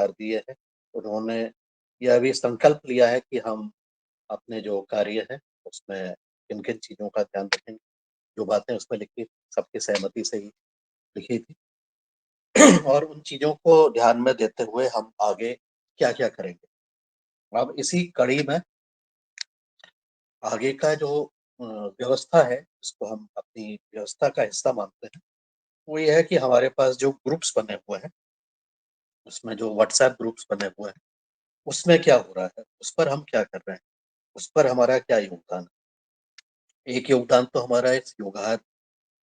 कर दिए हैं। उन्होंने यह भी संकल्प लिया है कि हम अपने जो कार्य है उसमें किन-किन चीज़ों का ध्यान रखेंगे। जो बातें उसमें लिखी सबकी सहमति से ही लिखी थी और उन चीज़ों को ध्यान में देते हुए हम आगे क्या-क्या करेंगे। अब इसी कड़ी में आगे का जो व्यवस्था है, जिसको हम अपनी व्यवस्था का हिस्सा मानते हैं, वो ये है कि हमारे पास जो ग्रुप्स बने हुए हैं, उसमें जो व्हाट्सएप ग्रुप्स बने हुए हैं, उसमें क्या हो रहा है, उस पर हम क्या कर रहे हैं, उस पर हमारा क्या योगदान है। एक योगदान तो हमारा इस योगार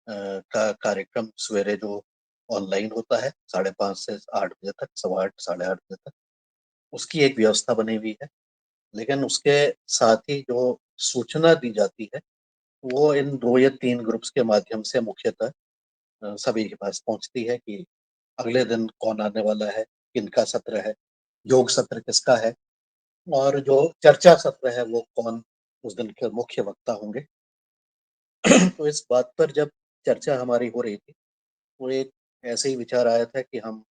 का कार्यक्रम सवेरे जो ऑनलाइन होता है 5:30 से 8 बजे तक, सवा 8, साढ़े 8 बजे तक, उसकी एक व्यवस्था बनी हुई है। लेकिन उसके साथ ही जो सूचना दी जाती है, वो इन 2 या 3 ग्रुप्स के माध्यम से मुख्यतः सभी के पास पहुँचती है कि अगले दिन कौन आने वाला है, किनका सत्र है, योग सत्र किसका है और जो चर्चा सत्र है वो कौन उस दिन के मुख्य वक्ता होंगे। तो इस बात पर जब चर्चा हमारी हो रही थी, तो एक ऐसे ही विचार आया था कि हम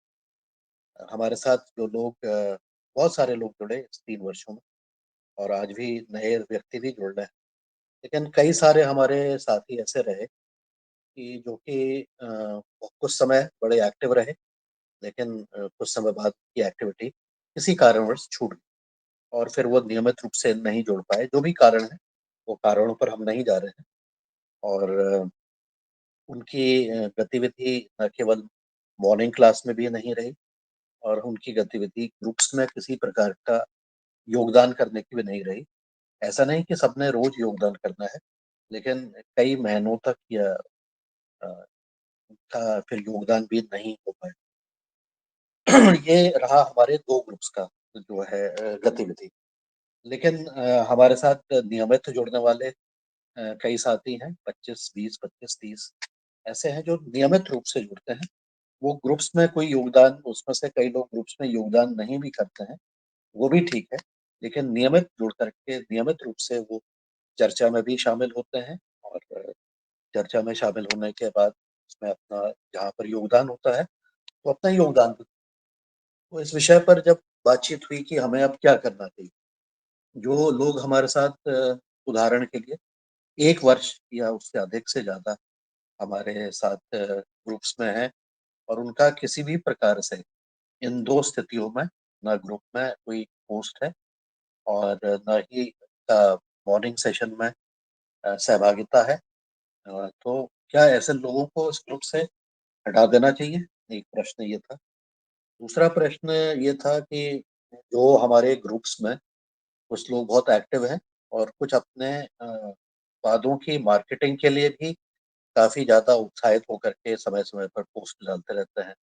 हमारे साथ जो लोग बहुत सारे लोग जुड़े इस 3 वर्षों में और आज भी नए व्यक्ति भी जुड़ रहे हैं। लेकिन कई सारे हमारे साथी ऐसे रहे कि जो कि कुछ समय बड़े एक्टिव रहे, लेकिन कुछ समय बाद की एक्टिविटी किसी कारणवश छूट गई और फिर वो नियमित रूप से नहीं जुड़ पाए। जो भी कारण है, वो कारणों पर हम नहीं जा रहे हैं और उनकी गतिविधि न केवल मॉर्निंग क्लास में भी नहीं रही और उनकी गतिविधि ग्रुप्स में किसी प्रकार का योगदान करने की भी नहीं रही। ऐसा नहीं कि सबने रोज़ योगदान करना है, लेकिन कई महीनों तक या अ, का फिर योगदान भी नहीं हो पाया। ये रहा हमारे 2 ग्रुप्स का जो है गतिविधि। लेकिन हमारे साथ नियमित जुड़ने वाले कई साथी हैं, 25, 20, 25, 30 ऐसे हैं जो नियमित रूप से जुड़ते हैं। वो ग्रुप्स में कोई योगदान उसमें से कई लोग ग्रुप्स में योगदान नहीं भी करते हैं, वो भी ठीक है। लेकिन नियमित जुड़ कर के नियमित रूप से वो चर्चा में भी शामिल होते हैं और चर्चा में शामिल होने के बाद उसमें अपना जहाँ पर योगदान होता है, वो अपना योगदान भी। तो इस विषय पर जब बातचीत हुई कि हमें अब क्या करना चाहिए, जो लोग हमारे साथ उदाहरण के लिए 1 वर्ष या उससे अधिक से ज़्यादा हमारे साथ ग्रुप्स में हैं और उनका किसी भी प्रकार से इन 2 स्थितियों में ना ग्रुप में कोई पोस्ट है और ना ही मॉर्निंग सेशन में सहभागिता है। तो क्या ऐसे लोगों को इस ग्रुप से हटा देना चाहिए? एक प्रश्न ये था। दूसरा प्रश्न ये था कि जो हमारे ग्रुप्स में कुछ लोग बहुत एक्टिव हैं और कुछ अपने उत्पादों की मार्केटिंग के लिए भी काफ़ी ज़्यादा उत्साहित होकर के समय-समय पर पोस्ट डालते रहते हैं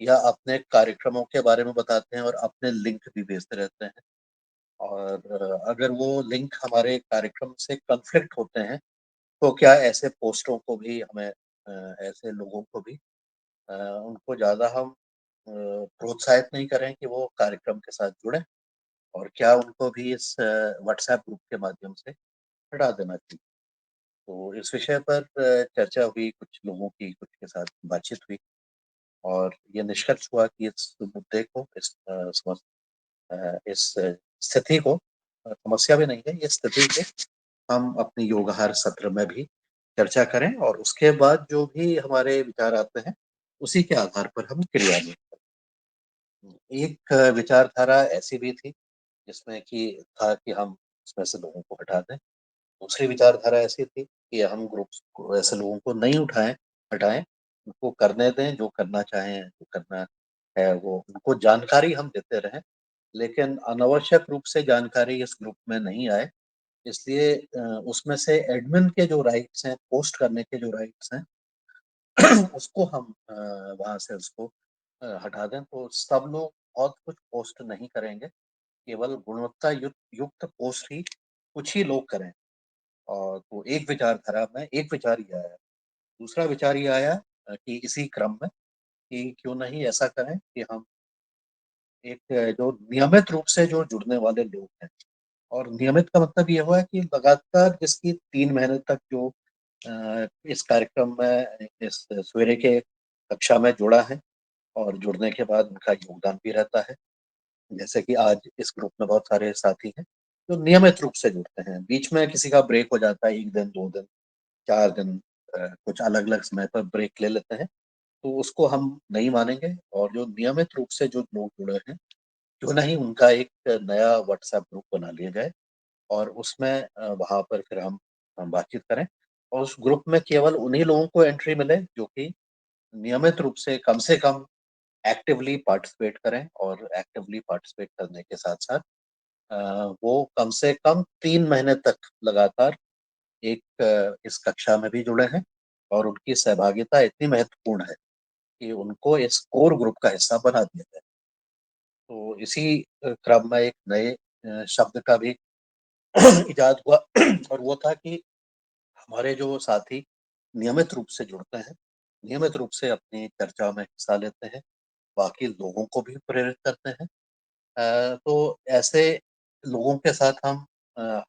या अपने कार्यक्रमों के बारे में बताते हैं और अपने लिंक भी भेजते रहते हैं। और अगर वो लिंक हमारे कार्यक्रम से कॉन्फ्लिक्ट होते हैं, तो क्या ऐसे पोस्टों को भी हमें ऐसे लोगों को भी उनको ज़्यादा हम प्रोत्साहित नहीं करें कि वो कार्यक्रम के साथ जुड़ें और क्या उनको भी इस व्हाट्सएप ग्रुप के माध्यम से हटा देना चाहिए। तो इस विषय पर चर्चा हुई, कुछ लोगों की कुछ के साथ बातचीत हुई और ये निष्कर्ष हुआ कि इस मुद्दे को इस स्थिति को समस्या भी नहीं है, ये स्थिति को हम अपने योगाहार सत्र में भी चर्चा करें और उसके बाद जो भी हमारे विचार आते हैं, उसी के आधार पर हम क्रियान्वित करें। एक विचारधारा ऐसी भी थी, जिसमें कि था कि हम इसमें से लोगों को हटा दें। दूसरी विचारधारा ऐसी थी कि हम ग्रुप्स को ऐसे लोगों को नहीं हटाएँ, उनको करने दें, जो करना चाहें, जो करना है वो उनको जानकारी हम देते रहें, लेकिन अनावश्यक रूप से जानकारी इस ग्रुप में नहीं आए। इसलिए उसमें से एडमिन के जो राइट्स हैं, पोस्ट करने के जो राइट्स हैं, उसको हम वहाँ से उसको हटा दें, तो सब लोग बहुत कुछ पोस्ट नहीं करेंगे, केवल गुणवत्ता युक्त पोस्ट ही कुछ ही लोग करें। और तो एक विचार ये आया। दूसरा विचार ये आया कि इसी क्रम में कि क्यों नहीं ऐसा करें कि हम एक जो नियमित रूप से जो जुड़ने वाले लोग हैं और नियमित का मतलब ये हुआ कि लगातार जिसकी 3 महीने तक जो इस कार्यक्रम में इस सवेरे के कक्षा में जुड़ा है और जुड़ने के बाद उनका योगदान भी रहता है। जैसे कि आज इस ग्रुप में बहुत सारे साथी हैं जो नियमित रूप से जुड़ते हैं। बीच में किसी का ब्रेक हो जाता है, 1 दिन, 2 दिन, 4 दिन, कुछ अलग-अलग समय पर ब्रेक ले लेते हैं, तो उसको हम नहीं मानेंगे। और जो नियमित रूप से जो लोग जुड़े हैं, क्यों नहीं उनका एक नया व्हाट्सएप ग्रुप बना लिया जाए और उसमें वहाँ पर फिर हम बातचीत करें और उस ग्रुप में केवल उन्हीं लोगों को एंट्री मिले जो कि नियमित रूप से कम एक्टिवली पार्टिसिपेट करें। और एक्टिवली पार्टिसिपेट करने के साथ-साथ वो कम से कम 3 महीने तक लगातार एक इस कक्षा में भी जुड़े हैं और उनकी सहभागिता इतनी महत्वपूर्ण है कि उनको इस कोर ग्रुप का हिस्सा बना दिया जाए। तो इसी क्रम में एक नए शब्द का भी इजाद हुआ और वो था कि हमारे जो साथी नियमित रूप से जुड़ते हैं, नियमित रूप से अपनी चर्चा में हिस्सा लेते हैं, बाकी लोगों को भी प्रेरित करते हैं। तो ऐसे लोगों के साथ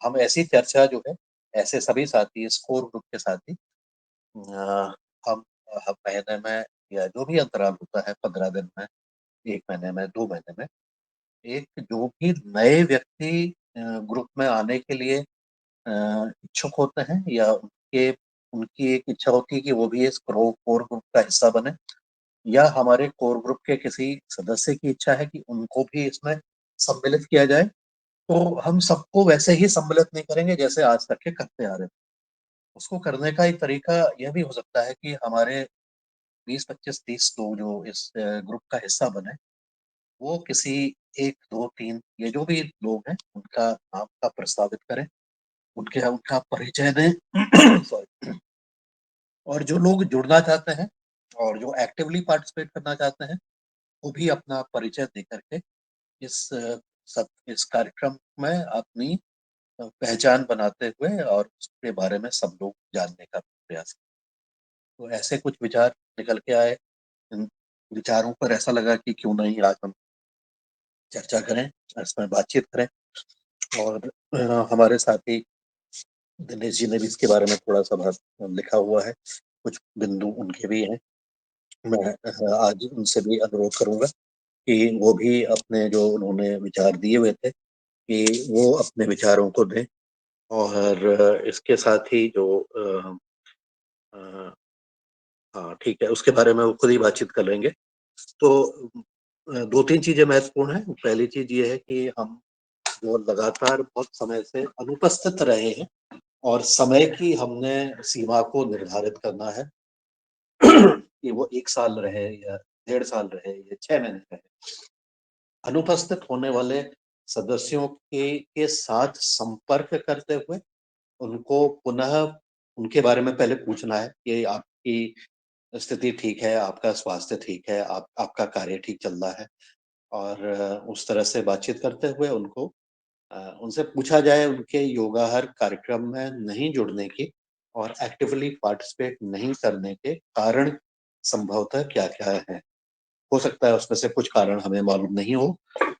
हम ऐसी चर्चा जो है, ऐसे सभी साथी इस कोर ग्रुप के साथी अ, हम महीने में या जो भी अंतराल होता है 15 दिन में, 1 महीने में, 2 महीने में, एक जो भी नए व्यक्ति ग्रुप में आने के लिए इच्छुक होते हैं या उनकी एक इच्छा होती है कि वो भी इस कोर ग्रुप का हिस्सा बने या हमारे कोर ग्रुप के किसी सदस्य की इच्छा है कि उनको भी इसमें सम्मिलित किया जाए, तो हम सबको वैसे ही सम्मिलित नहीं करेंगे जैसे आज तक के करते आ रहे हैं। उसको करने का एक तरीका यह भी हो सकता है कि हमारे 20, 25, 30 लोग जो इस ग्रुप का हिस्सा बने, वो किसी 1, 2, 3 ये जो भी लोग हैं, उनका नाम का प्रस्तावित करें, उनके उनका परिचय दें सॉरी। और जो लोग जुड़ना चाहते हैं और जो एक्टिवली पार्टिसिपेट करना चाहते हैं, वो भी अपना परिचय दे करके इस कार्यक्रम में अपनी पहचान बनाते हुए और उसके बारे में सब लोग जानने का प्रयास करें। तो ऐसे कुछ विचार निकल के आए। इन विचारों पर ऐसा लगा कि क्यों नहीं आज हम चर्चा करें, इसमें बातचीत करें। और हमारे साथी दिनेश जी ने भी इसके बारे में थोड़ा-सा लिखा हुआ है, कुछ बिंदु उनके भी हैं। मैं आज उनसे भी अनुरोध करूँगा कि वो भी अपने जो उन्होंने विचार दिए हुए थे, कि वो अपने विचारों को दें और इसके साथ ही जो अ, हाँ, ठीक है, उसके बारे में वो खुद ही बातचीत कर लेंगे। तो 2-3 चीज़ें महत्वपूर्ण हैं। पहली चीज़ ये है कि हम जो लगातार बहुत समय से अनुपस्थित रहे हैं और समय की हमने सीमा को निर्धारित करना है कि वो 1 साल रहे या 1.5 साल रहे या 6 महीने रहे। अनुपस्थित होने वाले सदस्यों के साथ संपर्क करते हुए उनको पुनः उनके बारे में पहले पूछना है कि आपकी स्थिति ठीक है, आपका स्वास्थ्य ठीक है, आपका कार्य ठीक चल रहा है। और उस तरह से बातचीत करते हुए उनसे पूछा जाए उनके योगाहार कार्यक्रम में नहीं जुड़ने की और एक्टिवली पार्टिसिपेट नहीं करने के कारण संभवतः क्या-क्या हैं। हो सकता है उसमें से कुछ कारण हमें मालूम नहीं हो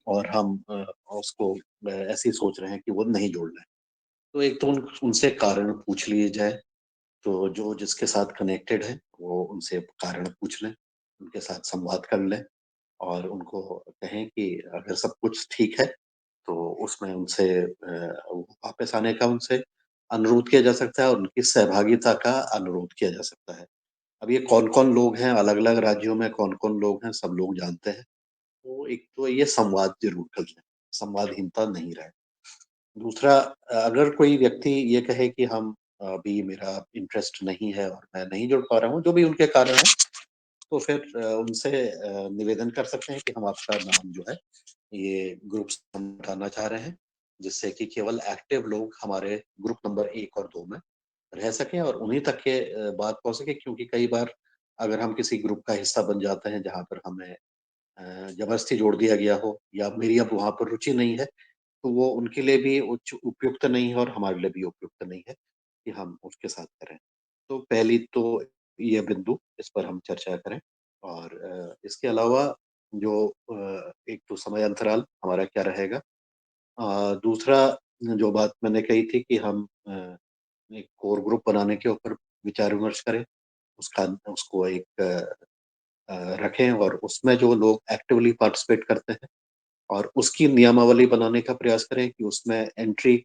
और हम उसको ऐसे ही सोच रहे हैं कि वो नहीं जुड़ रहे हैं। तो एक तो उनसे कारण पूछ लिए जाए, तो जो जिसके साथ कनेक्टेड है, वो उनसे कारण पूछ लें, उनके साथ संवाद कर लें और उनको कहें कि अगर सब कुछ ठीक है, तो उसमें उनसे वापस आने का उनसे अनुरोध किया जा सकता है और उनकी सहभागिता का अनुरोध किया जा सकता है। अब ये कौन-कौन लोग हैं, अलग-अलग राज्यों में कौन-कौन लोग हैं, सब लोग जानते हैं। तो एक तो ये संवाद ज़रूर कर लें, संवादहीनता नहीं रहे। दूसरा अगर कोई व्यक्ति ये कहे कि हम अभी मेरा इंटरेस्ट नहीं है और मैं नहीं जुड़ पा रहा हूँ, जो भी उनके कारण हैं, तो फिर उनसे निवेदन कर सकते हैं कि हम आपका नाम जो है, ये ग्रुप से हम हटाना चाह रहे हैं, जिससे कि केवल एक्टिव लोग हमारे ग्रुप नंबर 1 और 2 में रह सकें और उन्हीं तक के बात पहुँच सके क्योंकि कई बार अगर हम किसी ग्रुप का हिस्सा बन जाते हैं, जहाँ पर हमें ज़बरदस्ती जोड़ दिया गया हो या मेरी अब वहाँ पर रुचि नहीं है, तो वो उनके लिए भी उच उपयुक्त नहीं है और हमारे लिए भी उपयुक्त नहीं है कि हम उसके साथ करें। तो पहली तो ये बिंदु इस पर हम चर्चा करें और इसके अलावा जो एक तो समय अंतराल हमारा क्या रहेगा? दूसरा जो बात मैंने कही थी कि हम एक कोर ग्रुप बनाने के ऊपर विचार-विमर्श करें, उसका उसको एक रखें और उसमें जो लोग एक्टिवली पार्टिसिपेट करते हैं और उसकी नियमावली बनाने का प्रयास करें कि उसमें एंट्री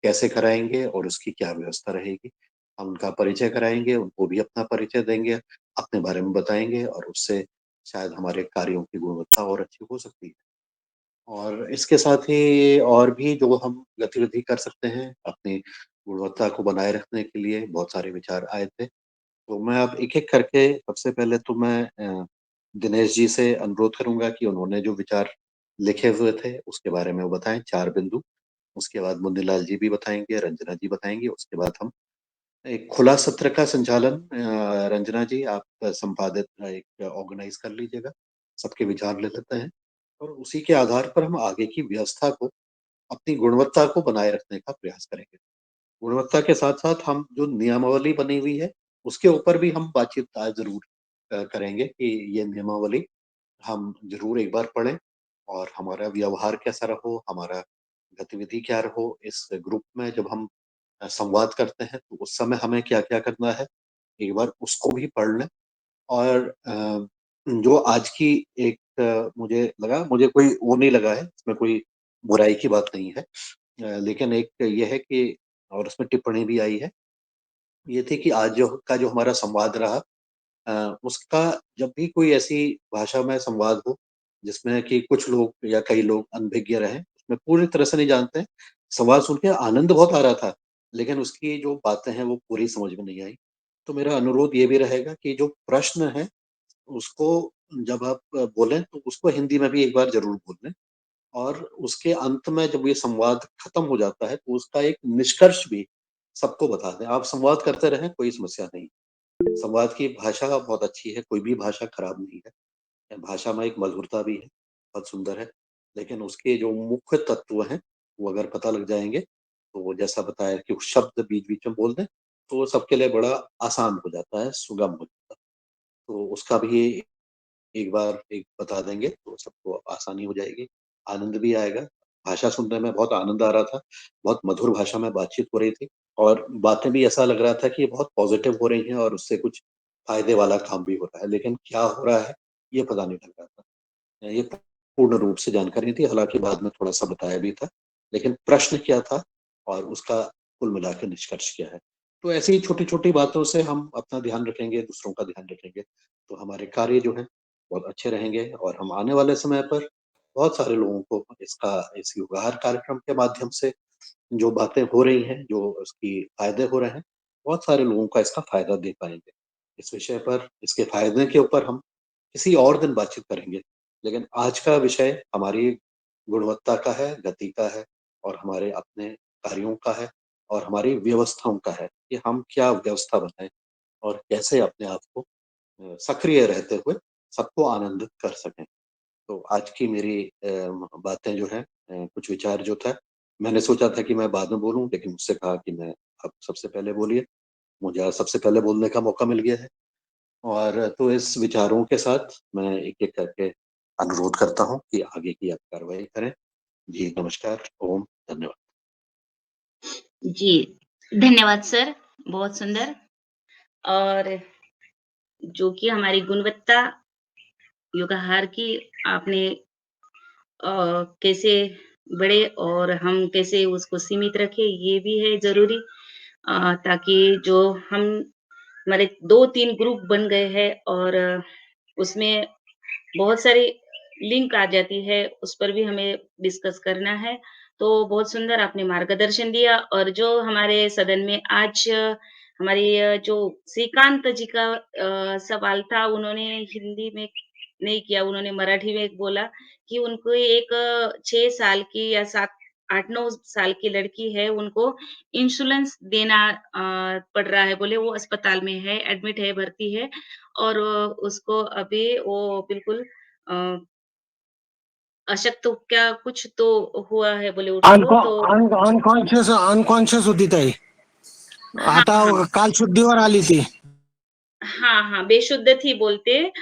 कैसे कराएँगे और उसकी क्या व्यवस्था रहेगी। हम उनका परिचय कराएँगे, उनको भी अपना परिचय देंगे, अपने बारे में बताएँगे और उससे शायद हमारे कार्यों की गुणवत्ता और अच्छी हो सकती है। और इसके साथ ही और भी जो हम गतिविधि कर सकते हैं, अपनी गुणवत्ता को बनाए रखने के लिए बहुत सारे विचार आए थे। तो मैं अब एक-एक करके सबसे पहले तो मैं दिनेश जी से अनुरोध करूँगा कि उन्होंने जो विचार लिखे हुए थे, उसके बारे में वो बताएँ 4 बिंदु। उसके बाद मुन्नीलाल जी भी बताएँगे, रंजना जी बताएँगी, उसके बाद हम एक खुला सत्र का संचालन रंजना जी आप संपादित एक ऑर्गेनाइज़ कर लीजिएगा। सबके विचार ले लेते हैं और उसी के आधार पर हम आगे की व्यवस्था को, अपनी गुणवत्ता को बनाए रखने का प्रयास करेंगे। गुणवत्ता के साथ-साथ हम जो नियमावली बनी हुई है, उसके ऊपर भी हम बातचीत ज़रूर करेंगे कि ये नियमावली हम ज़रूर एक बार पढ़ें और हमारा व्यवहार कैसा रहो, हमारा गतिविधि क्या रहो, इस ग्रुप में जब हम संवाद करते हैं, तो उस समय हमें क्या-क्या करना है, एक बार उसको भी पढ़ लें और जो आज की एक मुझे कोई वो नहीं लगा है, इसमें कोई बुराई की बात नहीं है। लेकिन एक ये है कि और उसमें टिप्पणी भी आई है, ये थी कि आज जो हमारा संवाद रहा उसका जब भी कोई ऐसी भाषा में संवाद हो, जिसमें कि कुछ लोग या कई लोग अनभिज्ञ रहें, उसमें पूरी तरह से नहीं जानते हैं, संवाद सुन के आनंद बहुत आ रहा था, लेकिन उसकी जो बातें हैं, वो पूरी समझ में नहीं आई। तो मेरा अनुरोध ये भी रहेगा कि जो प्रश्न है, उसको जब आप बोलें, तो उसको हिंदी में भी एक बार ज़रूर बोल लें और उसके अंत में जब ये संवाद खत्म हो जाता है, तो उसका एक निष्कर्ष भी सबको बता दें। आप संवाद करते रहें, कोई समस्या नहीं। संवाद की भाषा बहुत अच्छी है, कोई भी भाषा खराब नहीं है। भाषा में एक मधुरता भी है, बहुत सुंदर है। लेकिन उसके जो मुख्य तत्व हैं, वो अगर पता लग जाएँगे, तो वो जैसा बताया कि वो शब्द बीच-बीच में बोल दें, तो वो सबके लिए बड़ा आसान हो जाता है, सुगम हो जाता है। तो उसका भी एक बार एक बता देंगे, तो सबको आसानी हो जाएगी, आनंद भी आएगा। भाषा सुनने में बहुत आनंद आ रहा था, बहुत मधुर भाषा में बातचीत हो रही थी और बातें भी ऐसा लग रहा था कि बहुत पॉज़िटिव हो रही हैं और उससे कुछ फ़ायदे वाला काम भी हो रहा है। लेकिन क्या हो रहा है, ये पता नहीं लग रहा था। ये पूर्ण रूप से जानकारी नहीं थी, हालाँकि बाद में थोड़ा-सा बताया भी था। लेकिन प्रश्न क्या था और उसका कुल मिला के निष्कर्ष क्या है? तो ऐसी ही छोटी-छोटी बातों से हम अपना ध्यान रखेंगे, दूसरों का ध्यान रखेंगे, तो हमारे कार्य जो हैं बहुत अच्छे रहेंगे और हम आने वाले समय पर बहुत सारे लोगों को इस युगार कार्यक्रम के माध्यम से जो बातें हो रही हैं, जो उसकी फ़ायदे हो रहे हैं, बहुत सारे लोगों का इसका फ़ायदा दे पाएँगे। इस विषय पर, इसके फ़ायदे के ऊपर हम किसी और दिन बातचीत करेंगे। लेकिन आज का विषय हमारी गुणवत्ता का है, गति का है और हमारे अपने कार्यों का है और हमारी व्यवस्थाओं का है कि हम क्या व्यवस्था बनाएँ और कैसे अपने आप को सक्रिय रहते हुए सबको आनंदित कर सकें। तो आज की मेरी बातें जो हैं कुछ विचार जो था, मैंने सोचा था कि मैं बाद में बोलूँ, लेकिन मुझसे कहा कि मैं आप सबसे पहले बोलिए। मुझे आज सबसे पहले बोलने का मौका मिल गया है और तो इस विचारों के साथ मैं एक-एक करके अनुरोध करता हूँ कि आगे की आप कार्रवाई करें। जी, नमस्कार, ओम, धन्यवाद। जी, धन्यवाद सर, बहुत सुंदर और जो कि हमारी गुणवत्ता युगाहार की आपने कैसे बढ़े और हम कैसे उसको सीमित रखें, ये भी है ज़रूरी ताकि जो हम हमारे 2-3 ग्रुप बन गए हैं और उसमें बहुत सारी लिंक आ जाती है, उस पर भी हमें डिस्कस करना है। तो बहुत सुंदर आपने मार्गदर्शन दिया और जो हमारे सदन में आज हमारी जो श्रीकांत जी का सवाल था, उन्होंने हिंदी में नहीं किया, उन्होंने मराठी में बोला कि उनको एक 6 साल की या 7 8-9 साल की लड़की है, उनको इंश्योरेंस देना पड़ रहा है, बोले वो अस्पताल में है, एडमिट है, भर्ती है और उसको अभी वो बिल्कुल अ, अशक्त क्या कुछ तो हुआ है बोले उसको तो अनकॉन्शियस होती ताई. हाँ, आता हाँ। काल शुद्धीवर आली ती. हाँ, हाँ, बेशुद्ध थी बोलते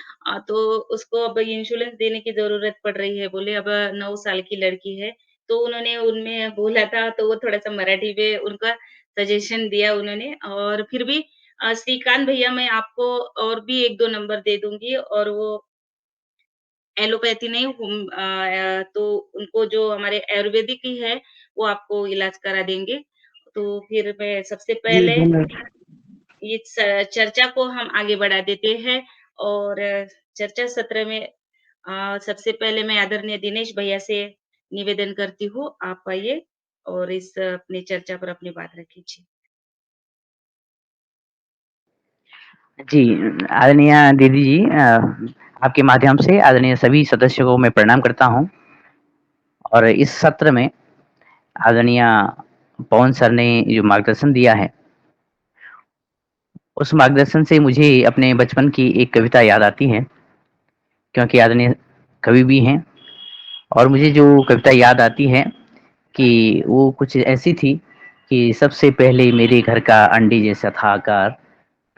तो उसको अब इंश्योरेंस देने की ज़रूरत पड़ रही है बोले अब 9 साल की लड़की है। तो उन्होंने उनमें बोला था तो वो थोड़ा-सा मराठी में उनका सजेशन दिया उन्होंने और फिर भी श्रीकांत भैया मैं आपको और भी 1-2 नंबर दे दूँगी और वो एलोपैथी नहीं तो उनको जो हमारे आयुर्वेदिक ही है, वो आपको इलाज करा देंगे। तो फिर मैं सबसे जी पहले धन्यवाद। इस चर्चा को हम आगे बढ़ा देते हैं और चर्चा सत्र में सबसे पहले मैं आदरणीय दिनेश भैया से निवेदन करती हूँ, आप आइए और इस अपनी चर्चा पर अपनी बात रखिए। जी, आदरणीय दीदी जी, आपके माध्यम से आदरणीय सभी सदस्यों को मैं प्रणाम करता हूँ और इस सत्र में आदरणीय पवन सर ने जो मार्गदर्शन दिया है, उस मार्गदर्शन से मुझे अपने बचपन की एक कविता याद आती है, क्योंकि आदरणीय कवि भी हैं और मुझे जो कविता याद आती है कि वो कुछ ऐसी थी कि सबसे पहले मेरे घर का अंडे जैसा था आकार,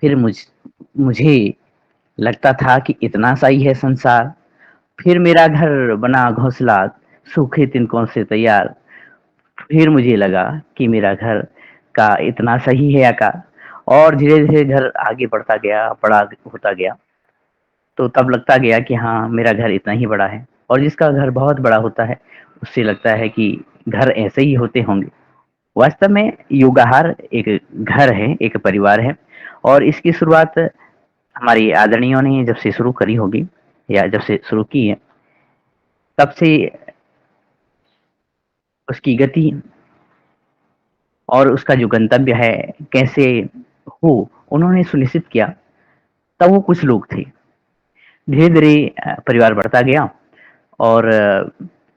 फिर मुझे लगता था कि इतना सा ही है संसार, फिर मेरा घर बना घोंसला सूखे तिनकों से तैयार, फिर मुझे लगा कि मेरा घर का इतना सही है आकार, और धीरे-धीरे घर आगे बढ़ता गया, बड़ा होता गया, तो तब लगता गया कि हाँ, मेरा घर इतना ही बड़ा है, और जिसका घर बहुत बड़ा होता है, उससे लगता है कि घर ऐसे ही होते होंगे। वास्तव में योगाहार एक घर है, एक परिवार है, और इसकी शुरुआत हमारी आदरणीयों ने जब से शुरू करी होगी या जब से शुरू की है, तब से उसकी गति और उसका जो गंतव्य है, कैसे हो, उन्होंने सुनिश्चित किया। तब वो कुछ लोग थे। धीरे-धीरे परिवार बढ़ता गया और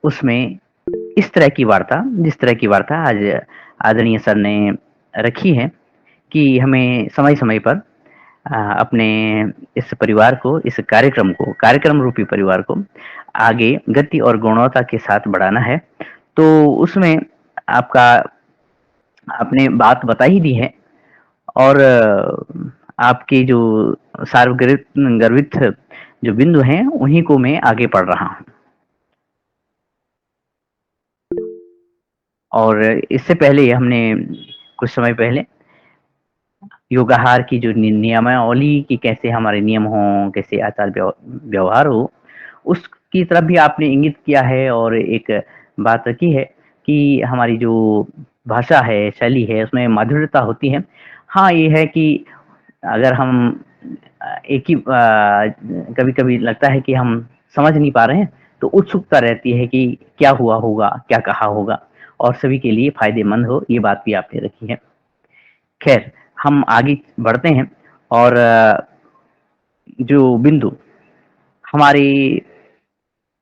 उसमें इस तरह की वार्ता, जिस तरह की वार्ता आज आदरणीय सर ने रखी है कि हमें समय-समय पर अपने इस परिवार को, इस कार्यक्रम को, कार्यक्रम रूपी परिवार को आगे गति और गुणवत्ता के साथ बढ़ाना है। तो उसमें आपका आपने बात बता ही दी है और आपके जो गर्वित जो बिंदु हैं, उन्हीं को मैं आगे पढ़ रहा हूँ। और इससे पहले हमने कुछ समय पहले योगाहार की जो नियमावली की कैसे हमारे नियम हों, कैसे आचार व्यवहार हो, उसकी तरफ भी आपने इंगित किया है और एक बात रखी है कि हमारी जो भाषा है, शैली है, उसमें माधुर्यता होती है। हाँ, ये है कि अगर हम एक ही कभी-कभी लगता है कि हम समझ नहीं पा रहे हैं, तो उत्सुकता रहती है कि क्या हुआ होगा, क्या कहा होगा और सभी के लिए फ़ायदेमंद हो, ये बात भी आपने रखी है। खैर, हम आगे बढ़ते हैं और जो बिंदु हमारे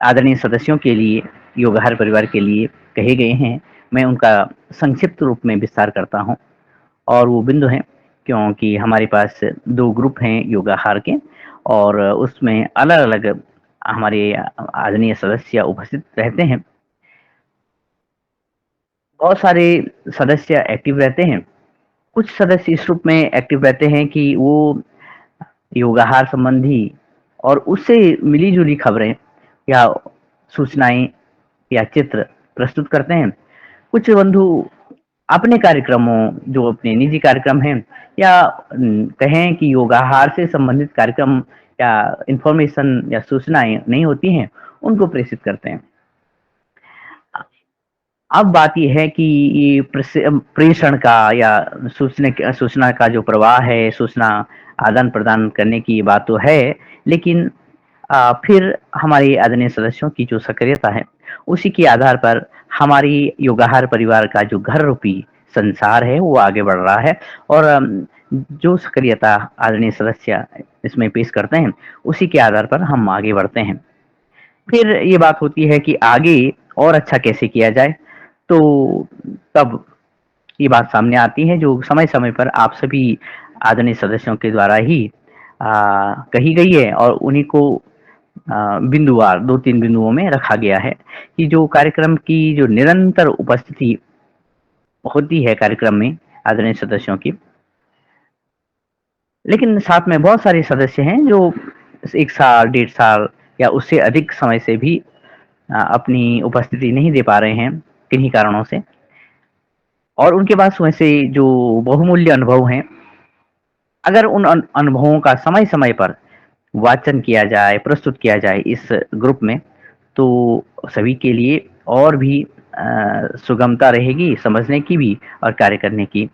आदरणीय सदस्यों के लिए, योगाहार परिवार के लिए कहे गए हैं, मैं उनका संक्षिप्त रूप में विस्तार करता हूँ और वो बिंदु हैं, क्योंकि हमारे पास 2 ग्रुप हैं योगाहार के और उसमें अलग-अलग हमारे आदरणीय सदस्य उपस्थित रहते हैं। बहुत सारे सदस्य एक्टिव रहते हैं। कुछ सदस्य इस रूप में एक्टिव रहते हैं कि वो योगाहार संबंधी और उससे मिली-जुली खबरें या सूचनाएँ या चित्र प्रस्तुत करते हैं। कुछ बंधु अपने कार्यक्रमों, जो अपने निजी कार्यक्रम हैं या कहें कि योगाहार से संबंधित कार्यक्रम या इन्फॉर्मेशन या सूचनाएँ नहीं होती हैं, उनको प्रेषित करते हैं। अब बात ये है कि ये प्रेषण का या सूचना का जो प्रवाह है, सूचना आदान-प्रदान करने की बात तो है, लेकिन फिर हमारे आदरणीय सदस्यों की जो सक्रियता है, उसी के आधार पर हमारी योगाहार परिवार का जो घर रूपी संसार है, वो आगे बढ़ रहा है और जो सक्रियता आदरणीय सदस्य इसमें पेश करते हैं, उसी के आधार पर हम आगे बढ़ते हैं। फिर ये बात होती है कि आगे और अच्छा कैसे किया जाए, तो तब ये बात सामने आती है जो समय-समय पर आप सभी आदरणीय सदस्यों के द्वारा ही कही गई है और उन्हीं को बिंदुवार 2-3 बिंदुओं में रखा गया है कि जो कार्यक्रम की जो निरंतर उपस्थिति होती है कार्यक्रम में आदरणीय सदस्यों की, लेकिन साथ में बहुत सारे सदस्य हैं जो 1 साल, 1.5 साल या उससे अधिक समय से भी अपनी उपस्थिति नहीं दे पा रहे हैं, किन्हीं कारणों से। और उनके पास वैसे जो बहुमूल्य अनुभव हैं, अगर उन अनुभवों का समय-समय पर वाचन किया जाए, प्रस्तुत किया जाए इस ग्रुप में, तो सभी के लिए और भी सुगमता रहेगी समझने की भी और कार्य करने की।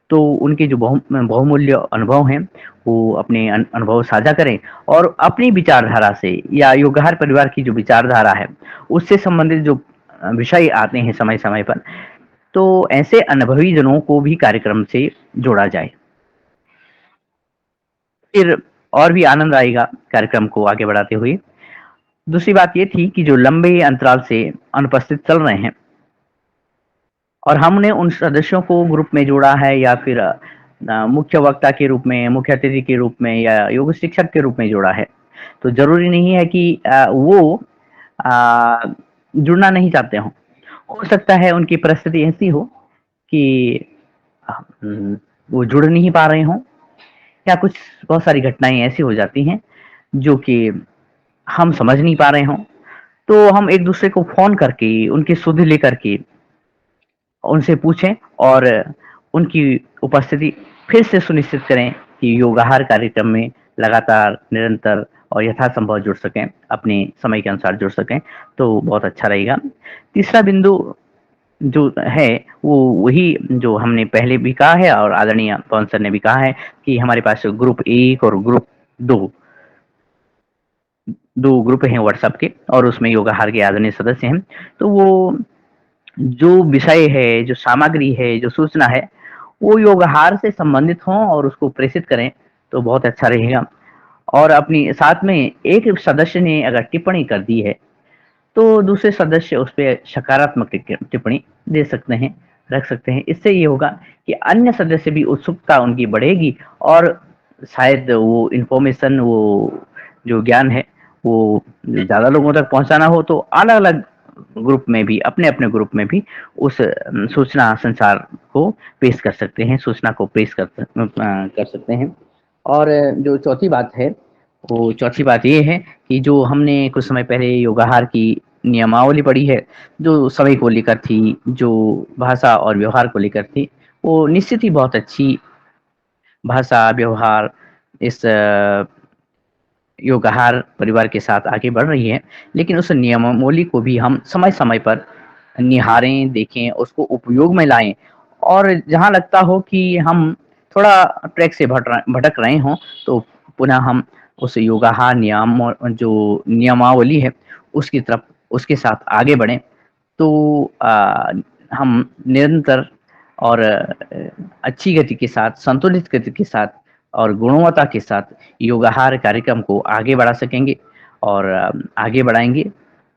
तो उनके जो बहुमूल्य अनुभव हैं, वो अपने अनुभव साझा करें और अपनी विचारधारा से या योगहार परिवार की जो विचारधारा है, उससे संबंधित जो विषय आते हैं समय-समय पर, तो ऐसे अनुभवी जनों को भी कार्यक्रम से जोड़ा जाए। फिर और भी आनंद आएगा कार्यक्रम को आगे बढ़ाते हुए। दूसरी बात ये थी कि जो लंबे अंतराल से अनुपस्थित चल रहे हैं और हमने उन सदस्यों को ग्रुप में जोड़ा है या फिर मुख्य वक्ता के रूप में, मुख्य अतिथि के रूप में या योग शिक्षक के रूप में जोड़ा है, तो ज़रूरी नहीं है कि वो जुड़ना नहीं चाहते हों। हो सकता है उनकी परिस्थिति ऐसी हो कि वो जुड़ नहीं पा रहे हों या कुछ बहुत सारी घटनाएँ ऐसी हो जाती हैं, जो कि हम समझ नहीं पा रहे हों। तो हम एक-दूसरे को फ़ोन करके, उनकी सुध लेकर के उनसे पूछें और उनकी उपस्थिति फिर से सुनिश्चित करें कि योगाहार कार्यक्रम में लगातार, निरंतर और यथासंभव जुड़ सकें, अपने समय के अनुसार जुड़ सकें, तो बहुत अच्छा रहेगा। तीसरा बिंदु जो है, वो वही जो हमने पहले भी कहा है और आदरणीय पवन सर ने भी कहा है कि हमारे पास ग्रुप 1 और ग्रुप 2 ग्रुप हैं व्हाट्सएप के और उसमें योगाहार के आदरणीय सदस्य हैं। तो वो जो विषय है, जो सामग्री है, जो सूचना है, वो योगहार से संबंधित हों और उसको प्रेषित करें, तो बहुत अच्छा रहेगा। और अपनी साथ में एक सदस्य ने अगर टिप्पणी कर दी है, तो दूसरे सदस्य उस पे सकारात्मक टिप्पणी दे सकते हैं, रख सकते हैं। इससे ये होगा कि अन्य सदस्य भी उत्सुकता उनकी बढ़ेगी और शायद वो इन्फॉर्मेशन, वो जो ज्ञान है, वो ज़्यादा लोगों तक पहुँचाना हो तो अलग-अलग ग्रुप में भी, अपने-अपने ग्रुप में भी उस सूचना संचार को पेश कर सकते हैं, सूचना को पेश कर सकते हैं। और जो चौथी बात है, वो चौथी बात ये है कि जो हमने कुछ समय पहले योगाहार की नियमावली पढ़ी है, जो समय को लेकर थी, जो भाषा और व्यवहार को लेकर थी, वो निश्चित ही बहुत अच्छी भाषा, व्यवहार इस योगाहार परिवार के साथ आगे बढ़ रही है। लेकिन उस नियमावली को भी हम समय-समय पर निहारें, देखें, उसको उपयोग में लाएँ और जहाँ लगता हो कि हम थोड़ा ट्रैक से भटक रहे हों, तो पुनः हम उस योगाहार जो नियमावली है, उसकी तरफ उसके साथ आगे बढ़ें। तो हम निरंतर और अच्छी गति के साथ, संतुलित गति के साथ और गुणवत्ता के साथ योगाहार कार्यक्रम को आगे बढ़ा सकेंगे और आगे बढ़ाएँगे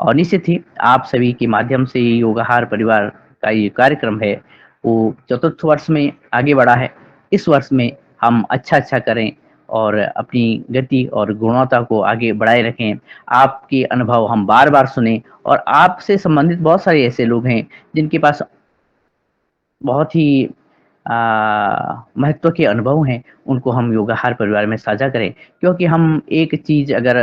और निश्चित ही आप सभी के माध्यम से योगाहार परिवार का ये कार्यक्रम है, वो चतुर्थ वर्ष में आगे बढ़ा है। इस वर्ष में हम अच्छा-अच्छा करें और अपनी गति और गुणवत्ता को आगे बढ़ाए रखें। आपके अनुभव हम बार-बार सुनें और आपसे संबंधित बहुत सारे ऐसे लोग हैं, जिनके पास बहुत ही महत्व के अनुभव हैं, उनको हम योगाहार परिवार में साझा करें। क्योंकि हम एक चीज़ अगर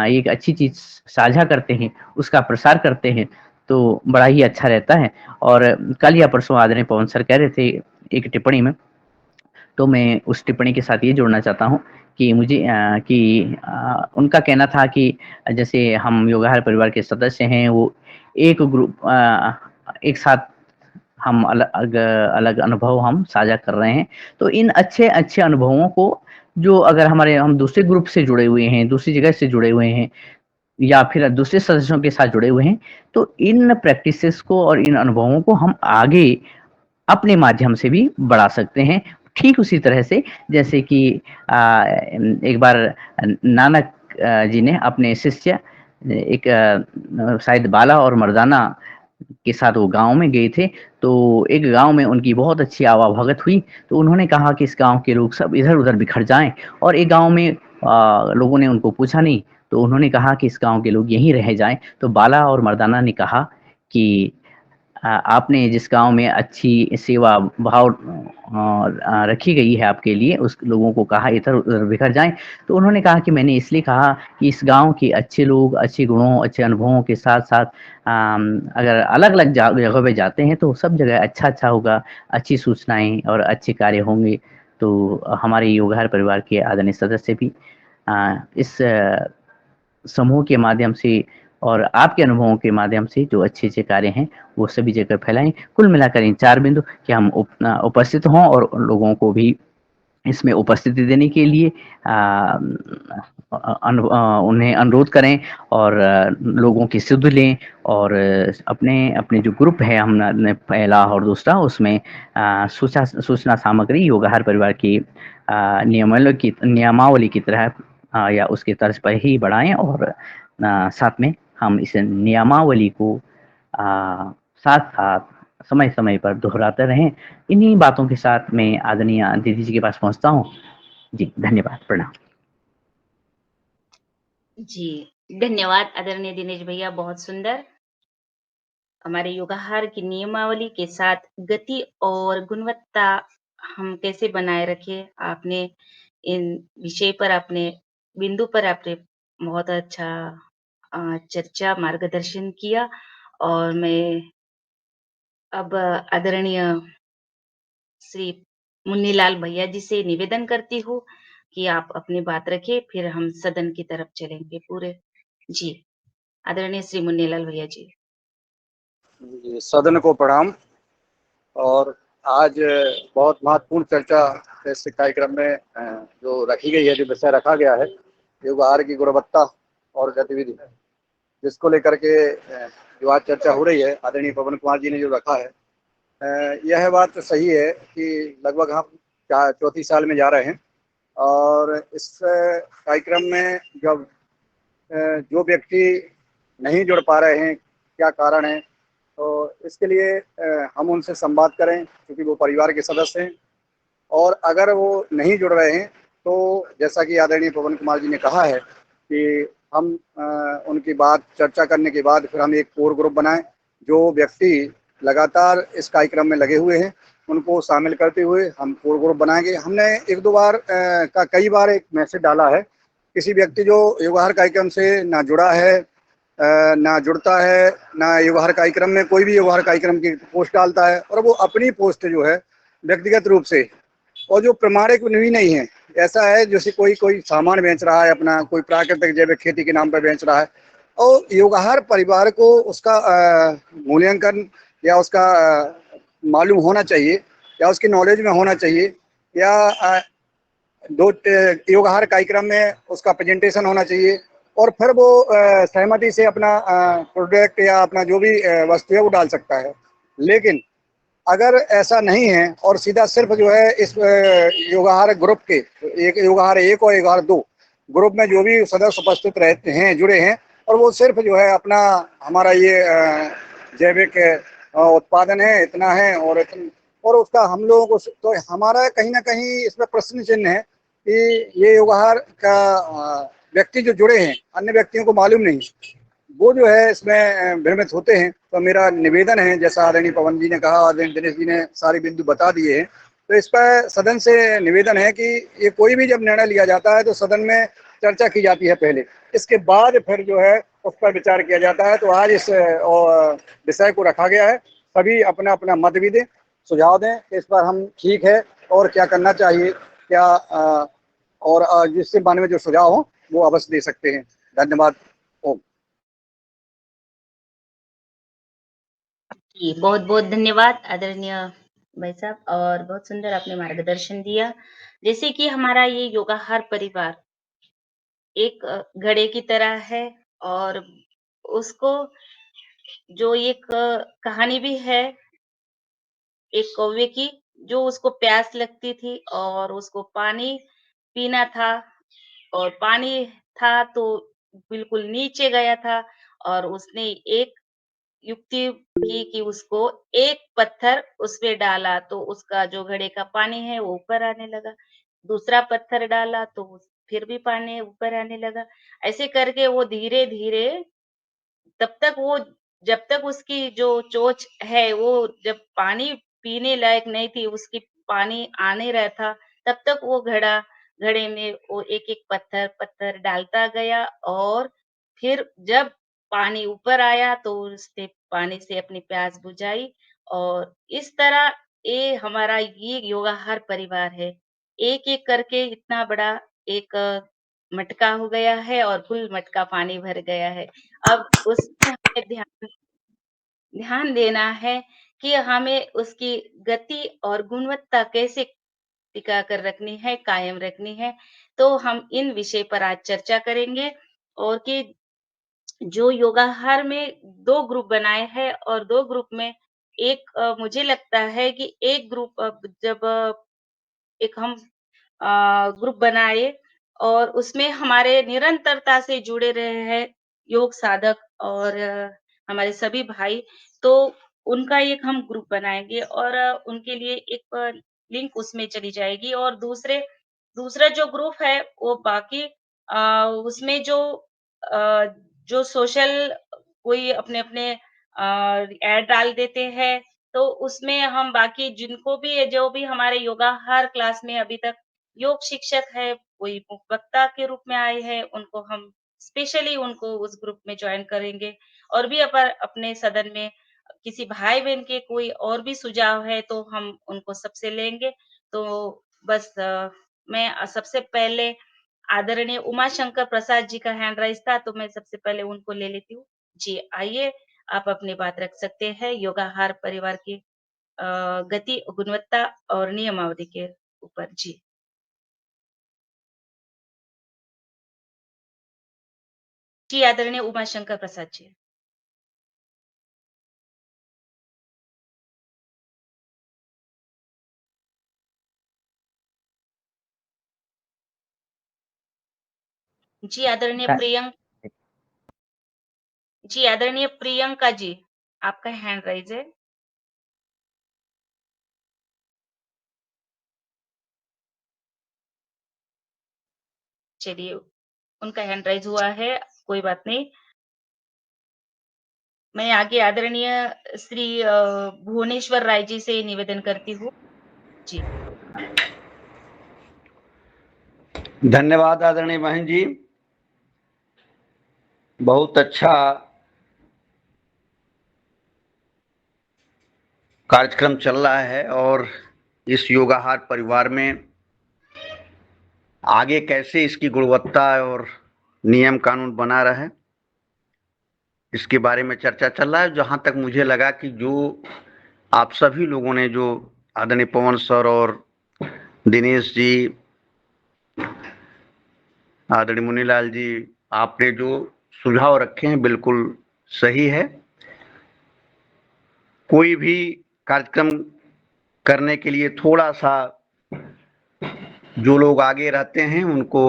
एक अच्छी चीज़ साझा करते हैं, उसका प्रसार करते हैं, तो बड़ा ही अच्छा रहता है। और कल या परसों आदरणीय पवन सर कह रहे थे एक टिप्पणी में, तो मैं उस टिप्पणी के साथ ये जोड़ना चाहता हूँ कि उनका कहना था कि जैसे हम योगाहार परिवार के सदस्य हैं, वो एक ग्रुप एक साथ हम अलग अनुभव हम साझा कर रहे हैं। तो इन अच्छे-अच्छे अनुभवों को जो अगर हम दूसरे ग्रुप से जुड़े हुए हैं, दूसरी जगह से जुड़े हुए हैं या फिर दूसरे सदस्यों के साथ जुड़े हुए हैं, तो इन प्रैक्टिसेस को और इन अनुभवों को हम आगे अपने माध्यम से भी बढ़ा सकते हैं। ठीक उसी तरह से जैसे कि एक बार नानक जी ने अपने शिष्य एक शायद बाला और मर्दाना के साथ वो गाँव में गए थे, तो एक गाँव में उनकी बहुत अच्छी आवा-भगत हुई, तो उन्होंने कहा कि इस गाँव के लोग सब इधर-उधर बिखर जाएँ और एक गाँव में लोगों ने उनको पूछा नहीं, तो उन्होंने कहा कि इस गाँव के लोग यहीं रह जाएँ। तो बाला और मर्दाना ने कहा कि आपने जिस गाँव में अच्छी सेवा भाव रखी गई है आपके लिए, उस लोगों को कहा इधर-उधर बिखर जाएँ। तो उन्होंने कहा कि मैंने इसलिए कहा कि इस गाँव के अच्छे लोग, अच्छे गुणों, अच्छे अनुभवों के साथ-साथ अगर अलग-अलग जगह पे जाते हैं, तो सब जगह अच्छा-अच्छा होगा, अच्छी सूचनाएँ और अच्छे कार्य होंगे। तो हमारे योगहार परिवार के आदरणीय सदस्य भी इस समूह के माध्यम से और आपके अनुभवों के माध्यम से जो अच्छे-अच्छे कार्य हैं, वो सभी जगह फैलाएँ। कुल मिलाकर इन 4 बिंदु कि हम उपस्थित हों और लोगों को भी इसमें उपस्थिति देने के लिए उन्हें अनुरोध करें और लोगों की सुध लें और अपने जो ग्रुप है हमने पहला और दूसरा उसमें सूचना सामग्री योगाहार परिवार की नियमावली की तरह या उसकी तर्ज पर ही बढ़ाएँ और साथ में हम इस नियमावली को साथ-साथ समय-समय पर दोहराते रहें। इन्हीं बातों के साथ मैं आदरणीय दीदी जी के पास पहुँचता हूँ। जी, धन्यवाद, प्रणाम। जी, धन्यवाद आदरणीय दिनेश भैया, बहुत सुंदर। हमारे योगाहार की नियमावली के साथ गति और गुणवत्ता हम कैसे बनाए रखें, आपने इन विषय पर आपने बिंदु पर आपने बहुत अच्छा चर्चा, मार्गदर्शन किया और मैं अब आदरणीय श्री मुन्नीलाल भैया जी से निवेदन करती हूँ कि आप अपनी बात रखें, फिर हम सदन की तरफ चलेंगे पूरे। जी, आदरणीय श्री मुन्नीलाल भैया जी। जी, सदन को प्रणाम। और आज बहुत महत्वपूर्ण चर्चा इस कार्यक्रम में जो रखी गई है, जो विषय रखा गया है, योगाहार की गुणवत्ता और गतिविधि, जिसको लेकर के जो आज चर्चा हो रही है, आदरणीय पवन कुमार जी ने जो रखा है, यह बात तो सही है कि लगभग हम चौथी साल में जा रहे हैं और इस कार्यक्रम में जब जो व्यक्ति नहीं जुड़ पा रहे हैं, क्या कारण है, तो इसके लिए हम उनसे संवाद करें क्योंकि वो परिवार के सदस्य हैं। और अगर वो नहीं जुड़ रहे हैं तो जैसा कि आदरणीय पवन कुमार जी ने कहा है कि हम उनकी बात चर्चा करने के बाद फिर हम एक कोर ग्रुप बनाएं। जो व्यक्ति लगातार इस कार्यक्रम में लगे हुए हैं उनको शामिल करते हुए हम कोर ग्रुप बनाएंगे। हमने एक दो बार कई बार एक मैसेज डाला है, किसी व्यक्ति जो योगाहार कार्यक्रम से ना जुड़ा है, ना जुड़ता है, ना योगाहार कार्यक्रम में कोई भी योगाहार कार्यक्रम की पोस्ट डालता है और वो अपनी पोस्ट जो है व्यक्तिगत रूप से और जो प्रमाणिक भी नहीं है, ऐसा है जैसे कोई कोई सामान बेच रहा है अपना, कोई प्राकृतिक जैविक खेती के नाम पर बेच रहा है और योगाहार परिवार को उसका मूल्यांकन या उसका मालूम होना चाहिए या उसकी नॉलेज में होना चाहिए या दो योगाहार कार्यक्रम में उसका प्रेजेंटेशन होना चाहिए और फिर वो सहमति से अपना प्रोडक्ट या अपना जो भी वस्तु है वो डाल सकता है। लेकिन अगर ऐसा नहीं है और सीधा सिर्फ जो है इस योगाहार ग्रुप के एक योगाहार 1 और योगाहार 2 ग्रुप में जो भी सदस्य उपस्थित रहते हैं, जुड़े हैं और वो सिर्फ जो है अपना हमारा ये जैविक उत्पादन है, इतना है और उसका हम लोगों को तो हमारा कहीं ना कहीं इसमें प्रश्न चिन्ह है कि ये योगाहार का व्यक्ति जो जुड़े हैं अन्य व्यक्तियों को मालूम नहीं, वो जो है इसमें भ्रमित होते हैं। तो मेरा निवेदन है, जैसा आदरणीय पवन जी ने कहा, आदरणीय दिनेश जी ने सारे बिंदु बता दिए हैं, तो इस पर सदन से निवेदन है कि ये कोई भी जब निर्णय लिया जाता है तो सदन में चर्चा की जाती है पहले, इसके बाद फिर जो है उस पर विचार किया जाता है। तो आज इस विषय को रखा गया है, सभी अपना अपना मत भी दें, सुझाव दें कि इस पर हम ठीक है और क्या करना चाहिए, क्या और जिससे मन में जो सुझाव हो वो अवश्य दे सकते हैं। धन्यवाद। ओम। जी, बहुत-बहुत धन्यवाद आदरणीय भाई साहब और बहुत सुंदर आपने मार्गदर्शन दिया। जैसे कि हमारा ये योगाहार परिवार एक घड़े की तरह है और उसको जो एक कहानी भी है एक कौवे की, जो उसको प्यास लगती थी और उसको पानी पीना था और पानी था तो बिल्कुल नीचे गया था और उसने एक युक्ति की कि उसको एक पत्थर उसपे डाला तो उसका जो घड़े का पानी है वो ऊपर आने लगा। दूसरा पत्थर डाला तो फिर भी पानी ऊपर आने लगा। ऐसे करके वो धीरे-धीरे तब तक वो जब तक उसकी जो चोंच है वो जब पानी पीने लायक नहीं थी, उसकी पानी आने रहा था, तब तक वो घड़े में वो एक-एक पत्थर डालता गया और फिर जब पानी ऊपर आया तो उसने पानी से अपनी प्यास बुझाई और इस तरह ये हमारा ये योगाहार परिवार है। एक-एक करके इतना बड़ा एक मटका हो गया है और फुल मटका पानी भर गया है। अब उसमें हमें ध्यान देना है कि हमें उसकी गति और गुणवत्ता कैसे टिका कर रखनी है, कायम रखनी है। तो हम इन विषय पर आज चर्चा करेंगे और कि जो योगाहार में 2 ग्रुप बनाए हैं और 2 ग्रुप में एक मुझे लगता है कि एक ग्रुप जब एक हम ग्रुप बनाए और उसमें हमारे निरंतरता से जुड़े रहे हैं योग साधक और हमारे सभी भाई, तो उनका एक हम ग्रुप बनाएँगे और उनके लिए एक लिंक उसमें चली जाएगी और दूसरा जो ग्रुप है वो बाकी उसमें अ, जो सोशल कोई अपने-अपने ऐड डाल देते हैं, तो उसमें हम बाकी जिनको भी जो भी हमारे योगाहार क्लास में अभी तक योग शिक्षक है, कोई वक्ता के रूप में आए हैं, उनको हम स्पेशली उनको उस ग्रुप में जॉइन करेंगे और भी अपर अपने सदन में किसी भाई-बहन के कोई और भी सुझाव है, तो हम उनको सबसे लेंगे। तो बस मैं सबसे पहले आदरणीय उमा शंकर प्रसाद जी का हैंड राइज़ था, तो मैं सबसे पहले उनको ले लेती हूँ। जी, आइए आप अपनी बात रख सकते हैं योगाहार परिवार की गति, गुणवत्ता और नियमावली के ऊपर। जी। जी, आदरणीय उमाशंकर प्रसाद जी। जी, आदरणीय प्रियंका जी, आपका हैंड राइज़ है। चलिए, उनका हैंड राइज़ हुआ है, कोई बात नहीं। मैं आगे आदरणीय श्री भुवनेश्वर राय जी से निवेदन करती हूँ। जी। धन्यवाद आदरणीय बहन जी। बहुत अच्छा कार्यक्रम चल रहा है और इस योगाहार परिवार में आगे कैसे इसकी गुणवत्ता और नियम कानून बना रहे, इसके बारे में चर्चा चल रहा है। जहाँ तक मुझे लगा कि जो आप सभी लोगों ने, जो आदरणीय पवन सर और दिनेश जी, आदरणीय मुनीलाल जी, आपने जो सुझाव रखे हैं बिल्कुल सही है। कोई भी कार्यक्रम करने के लिए थोड़ा सा जो लोग आगे रहते हैं उनको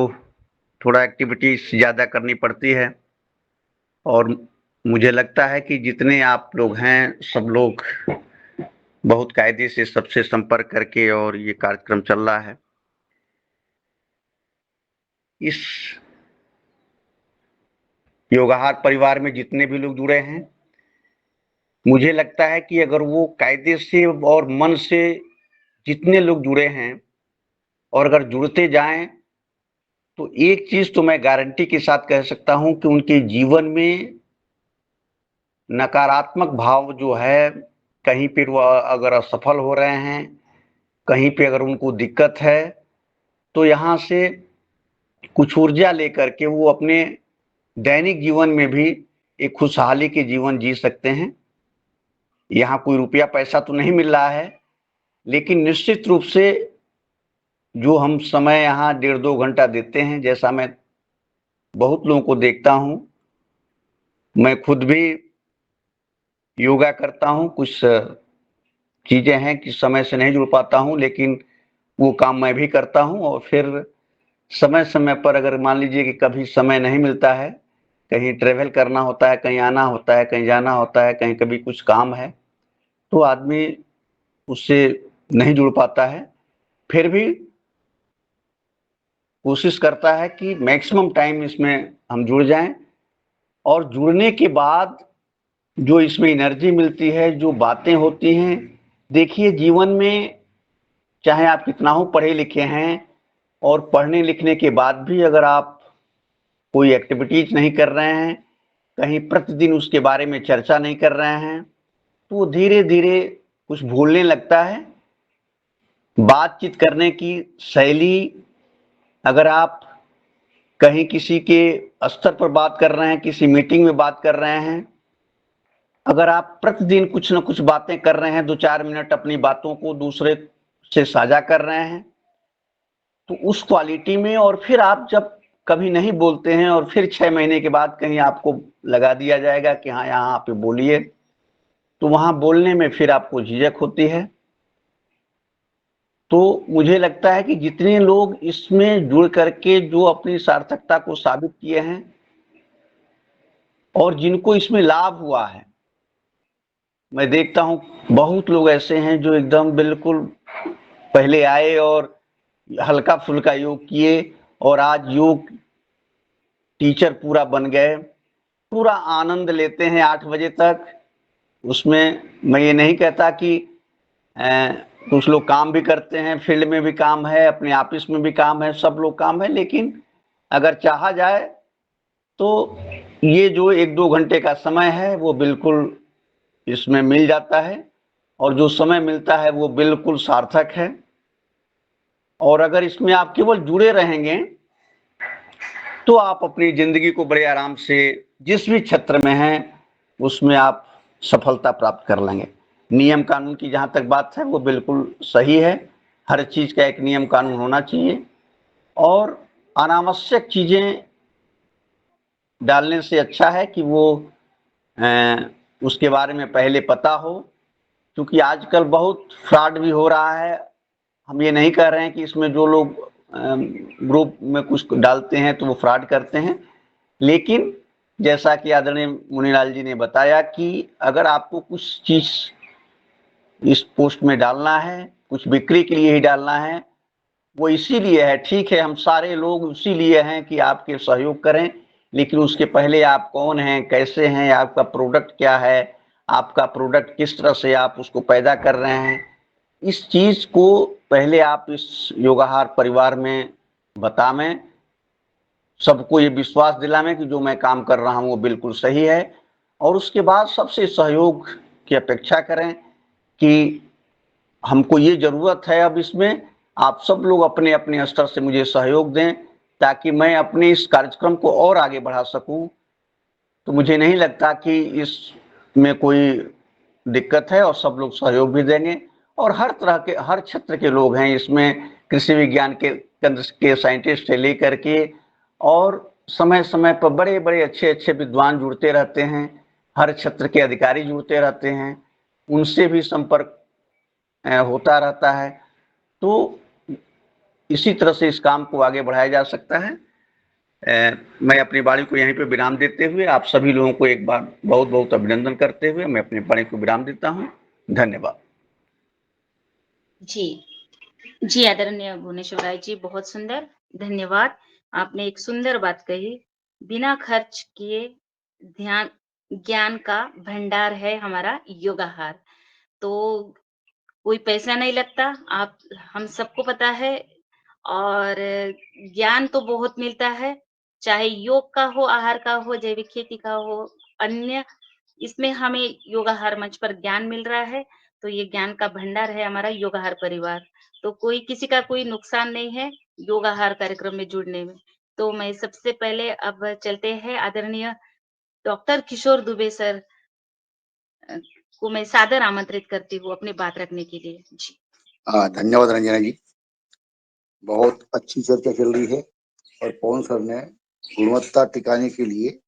थोड़ा एक्टिविटीज ज़्यादा करनी पड़ती है और मुझे लगता है कि जितने आप लोग हैं सब लोग बहुत कायदे से सबसे संपर्क करके और ये कार्यक्रम चल रहा है। इस योगाहार परिवार में जितने भी लोग जुड़े हैं, मुझे लगता है कि अगर वो कायदे से और मन से जितने लोग जुड़े हैं और अगर जुड़ते जाएं तो एक चीज तो मैं गारंटी के साथ कह सकता हूं कि उनके जीवन में नकारात्मक भाव जो है, कहीं पे वो अगर असफल हो रहे हैं, कहीं पे अगर उनको दिक्कत है, तो यहाँ से कुछ ऊर्जा लेकर के वो अपने दैनिक जीवन में भी एक खुशहाली के जीवन जी सकते हैं। यहाँ कोई रुपया पैसा तो नहीं मिल रहा है, लेकिन निश्चित रूप से जो हम समय यहाँ 1.5-2 घंटा देते हैं, जैसा मैं बहुत लोगों को देखता हूँ, मैं खुद भी योगा करता हूँ, कुछ चीजें हैं कि समय से नहीं जुड़ पाता हूँ, लेकिन वो काम मैं भी करता हूँ और फिर समय समय पर अगर मान लीजिए कि कभी समय नहीं मिलता है, कहीं ट्रेवल करना होता है, कहीं आना होता है, कहीं जाना होता है, कहीं कभी कुछ काम है, तो आदमी उससे नहीं जुड़ पाता है। फिर भी कोशिश करता है कि मैक्सिमम टाइम इसमें हम जुड़ जाएं और जुड़ने के बाद जो इसमें एनर्जी मिलती है, जो बातें होती हैं, देखिए जीवन में चाहे आप कितना हो पढ़े लिखे हैं और पढ़ने लिखने के बाद भी अगर आप कोई एक्टिविटीज नहीं कर रहे हैं, कहीं प्रतिदिन उसके बारे में चर्चा नहीं कर रहे हैं, तो वो धीरे धीरे कुछ भूलने लगता है। बातचीत करने की शैली अगर आप कहीं किसी के स्तर पर बात कर रहे हैं, किसी मीटिंग में बात कर रहे हैं, अगर आप प्रतिदिन कुछ न कुछ बातें कर रहे हैं, 2-4 मिनट अपनी बातों को दूसरे से साझा कर रहे हैं, तो उस क्वालिटी में, और फिर आप जब कभी नहीं बोलते हैं और फिर 6 महीने के बाद कहीं आपको लगा दिया जाएगा कि हाँ, यहाँ आप बोलिए, तो वहां बोलने में फिर आपको झिझक होती है। तो मुझे लगता है कि जितने लोग इसमें जुड़ करके जो अपनी सार्थकता को साबित किए हैं और जिनको इसमें लाभ हुआ है, मैं देखता हूं बहुत लोग ऐसे हैं जो एकदम बिल्कुल पहले आए और हल्का फुल्का योग किए और आज योग टीचर पूरा बन गए, पूरा आनंद लेते हैं 8 बजे तक। उसमें मैं ये नहीं कहता कि कुछ लोग काम भी करते हैं, फील्ड में भी काम है, अपने ऑफिस में भी काम है, सब लोग काम है, लेकिन अगर चाहा जाए तो ये जो 1-2 घंटे का समय है वो बिल्कुल इसमें मिल जाता है, और जो समय मिलता है वो बिल्कुल सार्थक है। और अगर इसमें आप केवल जुड़े रहेंगे तो आप अपनी जिंदगी को बड़े आराम से जिस भी क्षेत्र में हैं उसमें आप सफलता प्राप्त कर लेंगे। नियम कानून की जहां तक बात है वो बिल्कुल सही है, हर चीज का एक नियम कानून होना चाहिए, और अनावश्यक चीजें डालने से अच्छा है कि वो उसके बारे में पहले पता हो, क्योंकि आजकल बहुत फ्रॉड भी हो रहा है। हम ये नहीं कह रहे हैं कि इसमें जो लोग ग्रुप में कुछ डालते हैं तो वो फ्रॉड करते हैं, लेकिन जैसा कि आदरणीय मुनीलाल जी ने बताया कि अगर आपको कुछ चीज इस पोस्ट में डालना है, कुछ बिक्री के लिए ही डालना है, वो इसीलिए है, ठीक है, हम सारे लोग इसीलिए हैं कि आपके सहयोग करें, लेकिन उसके पहले आप कौन हैं, कैसे हैं, आपका प्रोडक्ट क्या है, आपका प्रोडक्ट किस तरह से आप उसको पैदा कर रहे हैं, इस चीज को पहले आप इस योगाहार परिवार में बतावें, सबको ये विश्वास दिलावें कि जो मैं काम कर रहा हूं वो बिल्कुल सही है, और उसके बाद सबसे सहयोग की अपेक्षा करें कि हमको ये जरूरत है अब इसमें, आप सब लोग अपने अपने स्तर से मुझे सहयोग दें ताकि मैं अपने इस कार्यक्रम को और आगे बढ़ा सकूं। तो मुझे नहीं लगता कि इसमें कोई दिक्कत है, और सब लोग सहयोग भी देंगे, और हर तरह के हर क्षेत्र के लोग हैं इसमें, कृषि विज्ञान के केंद्र के साइंटिस्ट से लेकर के, और समय समय पर बड़े बड़े अच्छे अच्छे विद्वान जुड़ते रहते हैं, हर क्षेत्र के अधिकारी जुड़ते रहते हैं, उनसे भी संपर्क होता रहता है। तो इसी तरह से इस काम को आगे बढ़ाया जा सकता है। मैं अपनी वाणी को यहीं पे विराम देते हुए आप सभी लोगों को एक बार बहुत बहुत अभिनंदन करते हुए मैं अपनी वाणी को विराम देता हूं। धन्यवाद। जी। जी, आदरणीय भुवनेश्वर राय जी, बहुत सुंदर, धन्यवाद। आपने एक सुंदर बात कही, बिना खर्च किए ध्यान ज्ञान का भंडार है हमारा योगाहार। तो कोई पैसा नहीं लगता, आप हम सबको पता है, और ज्ञान तो बहुत मिलता है, चाहे योग का हो, आहार का हो, जैविक खेती का हो, अन्य इसमें हमें योगाहार मंच पर ज्ञान मिल रहा है, तो ये ज्ञान का भंडार है हमारा योगाहार परिवार। तो कोई किसी का कोई नुकसान नहीं है योगाहार कार्यक्रम में जुड़ने में। तो मैं सबसे पहले अब चलते हैं आदरणीय डॉक्टर किशोर दुबे सर अ, को मैं सादर आमंत्रित करती हूँ अपनी बात रखने के लिए। जी। धन्यवाद रंजना जी, बहुत अच्छी चर्चा चल रही है और पवन सर ने गुणवत्ता टिकाने के लिए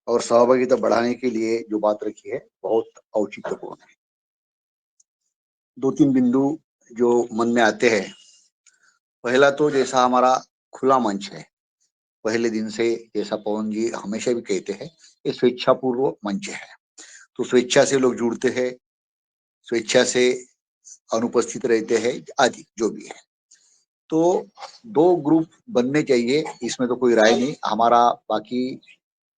और सहभागिता बढ़ाने के लिए जो बात रखी है बहुत औचित्यपूर्ण है। 2-3 बिंदु जो मन में आते हैं, पहला तो जैसा हमारा खुला मंच है, पहले दिन से जैसा पवन जी हमेशा भी कहते हैं, ये स्वेच्छापूर्व मंच है, तो स्वेच्छा से लोग जुड़ते हैं, स्वेच्छा से अनुपस्थित रहते हैं आदि जो भी है। तो 2 ग्रुप बनने चाहिए, इसमें तो कोई राय नहीं। हमारा बाकी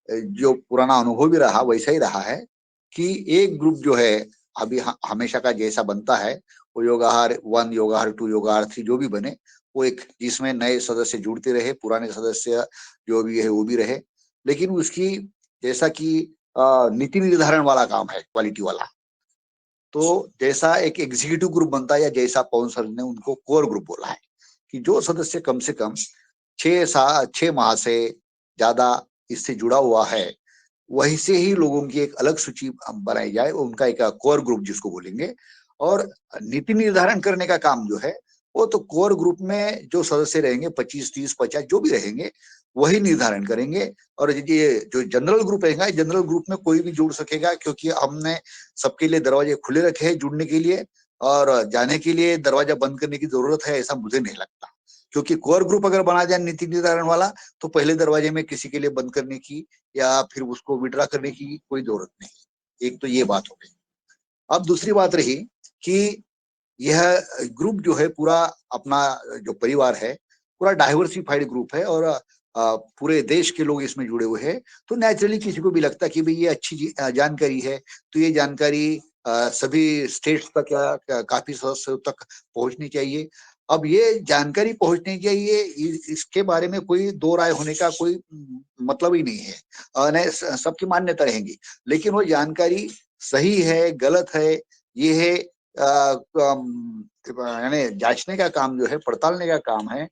जो पुराना अनुभव भी रहा वैसा ही रहा है कि एक ग्रुप जो है अभी हमेशा का जैसा बनता है, वो योगाहार 1, योगाहार 2, योगाहार 3 जो भी बने, वो एक जिसमें नए सदस्य जुड़ते रहे, पुराने सदस्य जो भी है वो भी रहे, लेकिन उसकी जैसा कि नीति निर्धारण वाला काम है, क्वालिटी वाला, तो जैसा एक एग्जीक्यूटिव ग्रुप बनता है या जैसा पवन सर ने उनको कोर ग्रुप बोला है कि जो सदस्य कम से कम 6 माह से ज्यादा इससे जुड़ा हुआ है, वहीं से ही लोगों की एक अलग सूची बनाई जाए, उनका एक कोर ग्रुप जिसको बोलेंगे। और नीति निर्धारण करने का काम जो है वो तो कोर ग्रुप में जो सदस्य रहेंगे 25, 30, 50 जो भी रहेंगे वही निर्धारण करेंगे। और ये जो जनरल ग्रुप रहेगा, जनरल ग्रुप में कोई भी जुड़ सकेगा, क्योंकि हमने सबके लिए दरवाजे खुले रखे हैं जुड़ने के लिए, और जाने के लिए दरवाजा बंद करने की जरूरत है ऐसा मुझे नहीं लगता। क्योंकि कोर ग्रुप अगर बना जाए नीति निर्धारण वाला, तो पहले दरवाजे में किसी के लिए बंद करने की या फिर उसको विड्रा करने की कोई जरूरत नहीं। एक तो ये बात हो गई। अब दूसरी बात रही कि यह ग्रुप जो है पूरा अपना जो परिवार है पूरा डाइवर्सिफाइड ग्रुप है, और पूरे देश के लोग इसमें जुड़े हुए हैं। तो नेचुरली किसी को भी लगता है कि भाई ये अच्छी जानकारी है, तो ये जानकारी सभी स्टेट्स तक या काफी सदस्यों तक पहुंचनी चाहिए। अब ये जानकारी पहुंचनी चाहिए, इसके बारे में कोई दो राय होने का कोई मतलब ही नहीं है। नहीं, सबकी मान्यता रहेंगी, लेकिन वो जानकारी सही है गलत है ये है यानी जांचने का काम जो है, पड़तालने का काम है।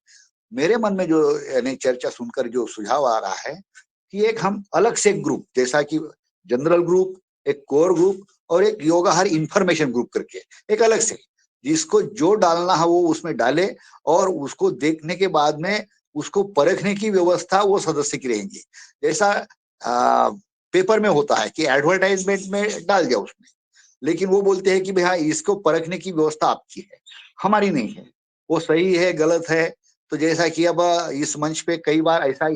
मेरे मन में जो यानी चर्चा सुनकर जो सुझाव आ रहा है कि एक हम अलग से ग्रुप, जैसा कि जनरल ग्रुप, एक कोर ग्रुप और एक योगाहार इंफॉर्मेशन ग्रुप करके एक अलग से, जिसको जो डालना है वो उसमें डाले, और उसको देखने के बाद में उसको परखने की व्यवस्था वो सदस्य की रहेंगी। जैसा पेपर में होता है कि एडवर्टाइजमेंट में डाल दिया उसमें, लेकिन वो बोलते हैं कि भाई हाँ इसको परखने की व्यवस्था आपकी है, हमारी नहीं है। वो सही है गलत है, तो जैसा कि अब इस मंच पे कई बार ऐसा